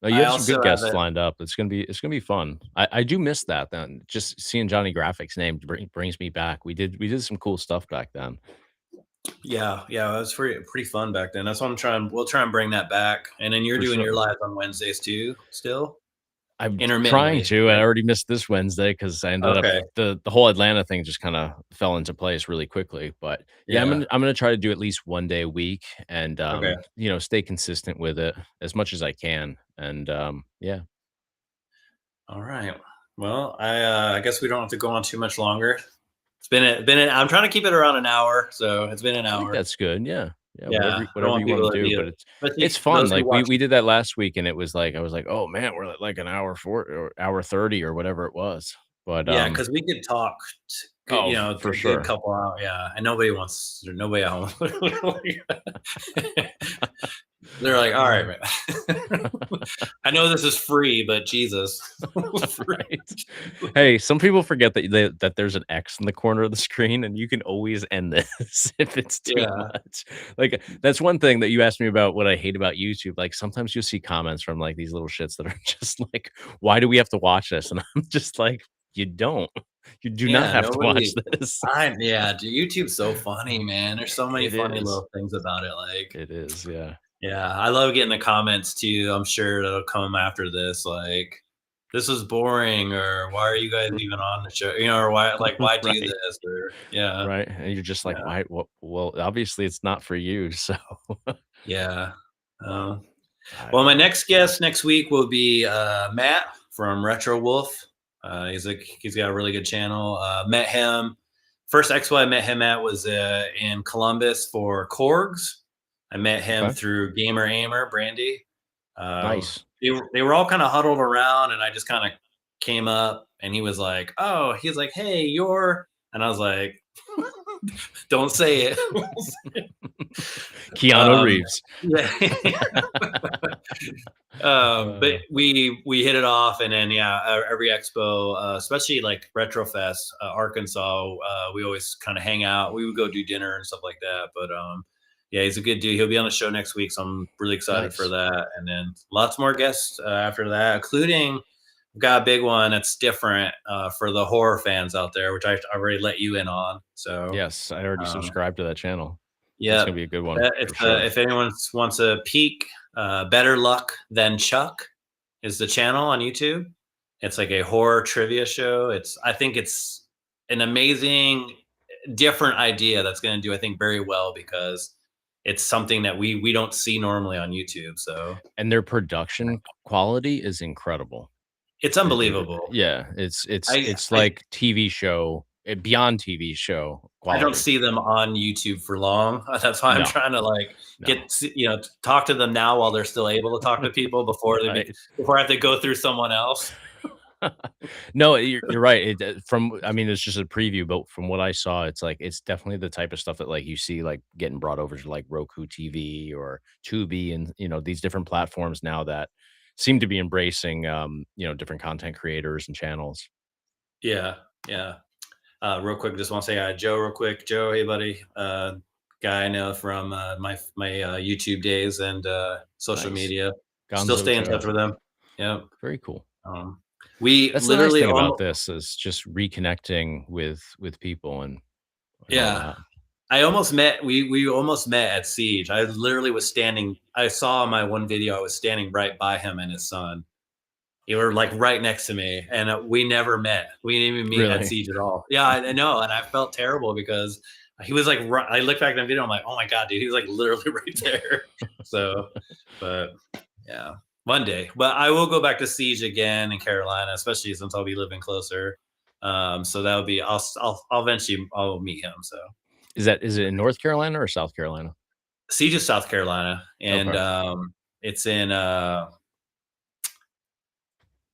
No, you I have some also good have guests it. lined up. It's gonna be fun. I do miss that then. Just seeing Johnny Graphics' name brings me back. We did some cool stuff back then. Yeah, yeah, it was pretty fun back then. That's what I'm trying. We'll try and bring that back. And then you're For doing your sure. live on Wednesdays too, still I'm trying intermittently, to. I right? already missed this Wednesday because I ended up Okay. the whole Atlanta thing just kinda fell into place really quickly, but, yeah, I'm Yeah. gonna I'm gonna try to do at least 1 day a week and, Okay. stay consistent with it as much as I can, and, yeah. All right. Well, I guess we don't have to go on too much longer. I'm trying to keep it around an hour, so it's been an I think hour. that's good, yeah. Yeah, Yeah, whatever I don't whatever want you wanna people to do, be, but it's especially fun, those who like, watch. we did that last week, and it was like I was like, "Oh, man, we're at, like, an hour 4 or hour 30," or whatever it was, but, Yeah, because we could talk, good, oh, a for good sure. couple hours. Yeah, and nobody at home. They're like, all right, Uh, man. I know this is free, but Jesus, free. right? Hey, some people forget that there's an X in the corner of the screen, and you can always end this if it's too Yeah, much. Like, that's one thing that you asked me about what I hate about YouTube, like, sometimes you'll see comments from, like, these little shits that are just like, "Why do we have to watch this?" And I'm just like, "You don't. You do not yeah. have to watch this." Yeah, dude, YouTube's so funny, man. There's so many It funny is. little things about it. Like, It is, yeah. yeah, I love getting the comments too. I'm sure that'll come after this. Like, this is boring, or why are you guys even on the show? Or why do Right, this? Or yeah, right, and you're just like, yeah, "Why? Well, obviously, it's not for you, so" yeah. Um, I Well, don't my know. next guest next week will be Matt from Retro Wolf. He's got a really good channel. Met him first expo I met him at was in Columbus for Korgs. I met him Okay, through Gamer Aimer Brandy. nice. They were all kind of huddled around, and I just kind of came up, and he was like, "Oh," he's like, "Hey, you're," and I was like, "Don't say it." Keanu um, Reeves. yeah. But Uh, we hit it off, and then yeah, every expo, especially like Retrofest, Arkansas, we always kind of hang out. We would go do dinner and stuff like that. But yeah, he's a good dude. He'll be on the show next week, so I'm really excited for nice. that. And then lots more guests after that, including we've got a big one that's different for the horror fans out there, which I already let you in on. So Yes, I already um, subscribed to that channel. That's gonna yeah, be a good one it's for sure. if anyone wants a peek, better luck than Chuck is the channel on YouTube. It's like a horror trivia show. I think it's an amazing, different idea that's going to do, I think, very well because it's something that we don't see normally on YouTube. So And their production quality is incredible. it's It unbelievable. yeah, it's it's I it's I like TV show. beyond TV show I don't quality. see them on YouTube for long. That's why I'm No, trying to like no. talk to them now while they're still able to talk to people Right. before I have to go through someone else. No, you're right. I mean, it's just a preview, but from what I saw, it's like it's definitely the type of stuff that like you see like getting brought over to like Roku TV or Tubi, and these different platforms now that seem to be embracing different content creators and channels. Yeah, yeah. Real quick, just want to say Joe, real quick. Joe, hey buddy, guy I know from my YouTube days and social Nice. media. Still Gonzo stay in touch Joe. with them. Yeah. Very cool. We That's the nice literally thing about almost, this is just reconnecting with people and all yeah. that. We almost met at Siege. I literally was standing. I saw my one video. I was standing right by him and his son. They were like right next to me, and we never met. We didn't even meet at Really. Siege at all. Yeah, I know, and I felt terrible because he was like. I looked back at the video. I'm like, oh my god, dude, he was like literally right there. So, but yeah, one day. But I will go back to Siege again in Carolina, especially since I'll be living closer. So that'll be. I'll eventually I'll meet him. So Is it in North Carolina or South Carolina? Siege is South Carolina, and Okay. it's in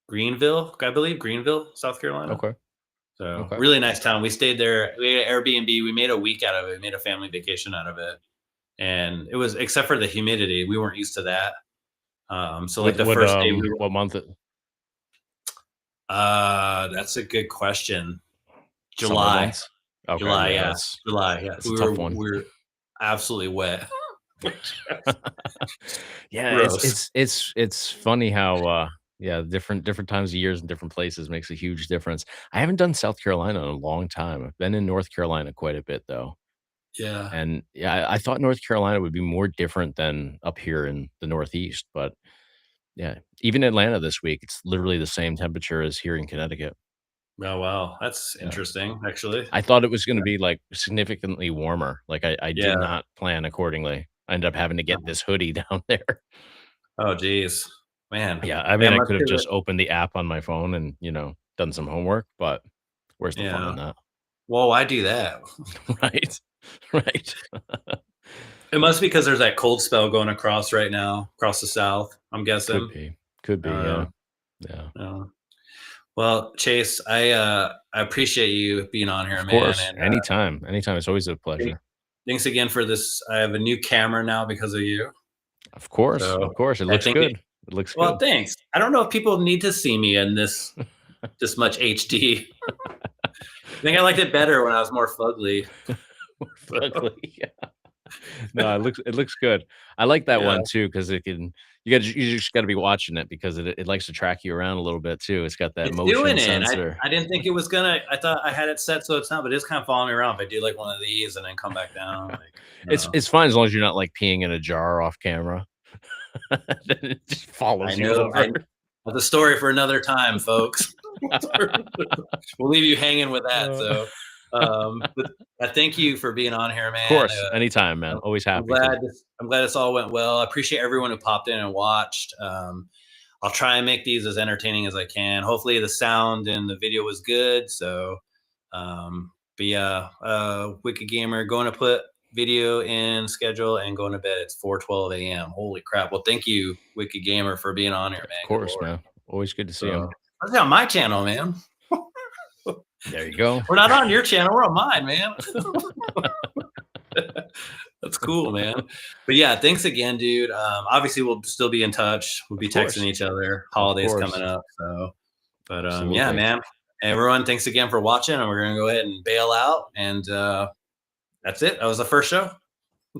Greenville, I believe, Greenville, South Carolina. Okay. So Okay. really nice town. We stayed there. We had an Airbnb. We made a week out of it. We made a family vacation out of it, and it was except for the humidity. We weren't used to that. So like the first day we were. What month That's a good question. summer July, months? Okay, July, yeah, yeah, July, yeah. that's a We tough were one. we were absolutely wet. Yeah, Gross. it's funny how yeah, different times of years and different places makes a huge difference. I haven't done South Carolina in a long time. I've been in North Carolina quite a bit though. Yeah. And yeah, I thought North Carolina would be more different than up here in the Northeast, but yeah, even Atlanta this week, it's literally the same temperature as here in Connecticut. Oh wow, that's Yeah. interesting. Actually. I thought it was gonna be, like, significantly warmer. Like, I did Yeah. not plan accordingly. I ended up having to get this hoodie down there. Oh geez, man. Yeah, I mean, Man, I let's could have give it. just opened the app on my phone and, done some homework, but where's the fun Yeah. in that? Well, why do that? Right? Right. It must be because there's that cold spell going across right now, across the South, I'm Could guessing. be. Could be, Uh, yeah. Yeah. uh, well, Chase, I appreciate you being on here, Of man, course. and Anytime. Anytime. It's always a thank- pleasure. thanks again for this. I have a new camera now because of you. Of course. So Of course. It I looks think good. It looks well, good. thanks. I don't know if people need to see me in this much HD. I think I liked it better when I was more fugly. More ugly. No, it looks good. I like that Yeah. one too because it can you just gotta be watching it because it likes to track you around a little bit too. It's got that It's doing motion it. I sensor. I didn't think it was gonna. I thought I had it set so it's not, but it's kind of following me around. If I do like one of these and then come back down, like It's no. it's fine as long as you're not, like, peeing in a jar off camera. Then it just I follows you know. over. That's a story for another time, folks. We'll leave you hanging with that. Uh, So, but I thank you for being on here, of man. course, anytime, man. I'm Always I'm happy to. glad. I'm glad this all went well. I appreciate everyone who popped in and watched. I'll try and make these as entertaining as I can. Hopefully, the sound and the video was good. So, but yeah, Wicked Gamer going to put video in schedule and going to bed. It's 4:12 a.m. Holy crap! Well, thank you, Wicked Gamer, for being on here, Of man. Good course, lord. man. Always good to see So him. that's on my channel, man. There you go. We're not on your channel. We're on mine, man. That's cool, man. But yeah, thanks again, dude. Obviously, we'll still be in touch. We'll be Of texting course. each other. Of Holidays coming course. up, so. But yeah, Absolutely. man. Everyone, thanks again for watching, and we're gonna go ahead and bail out. And that's it. That was the first show.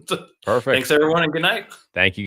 Thanks, Perfect. everyone, and good night. Thank you.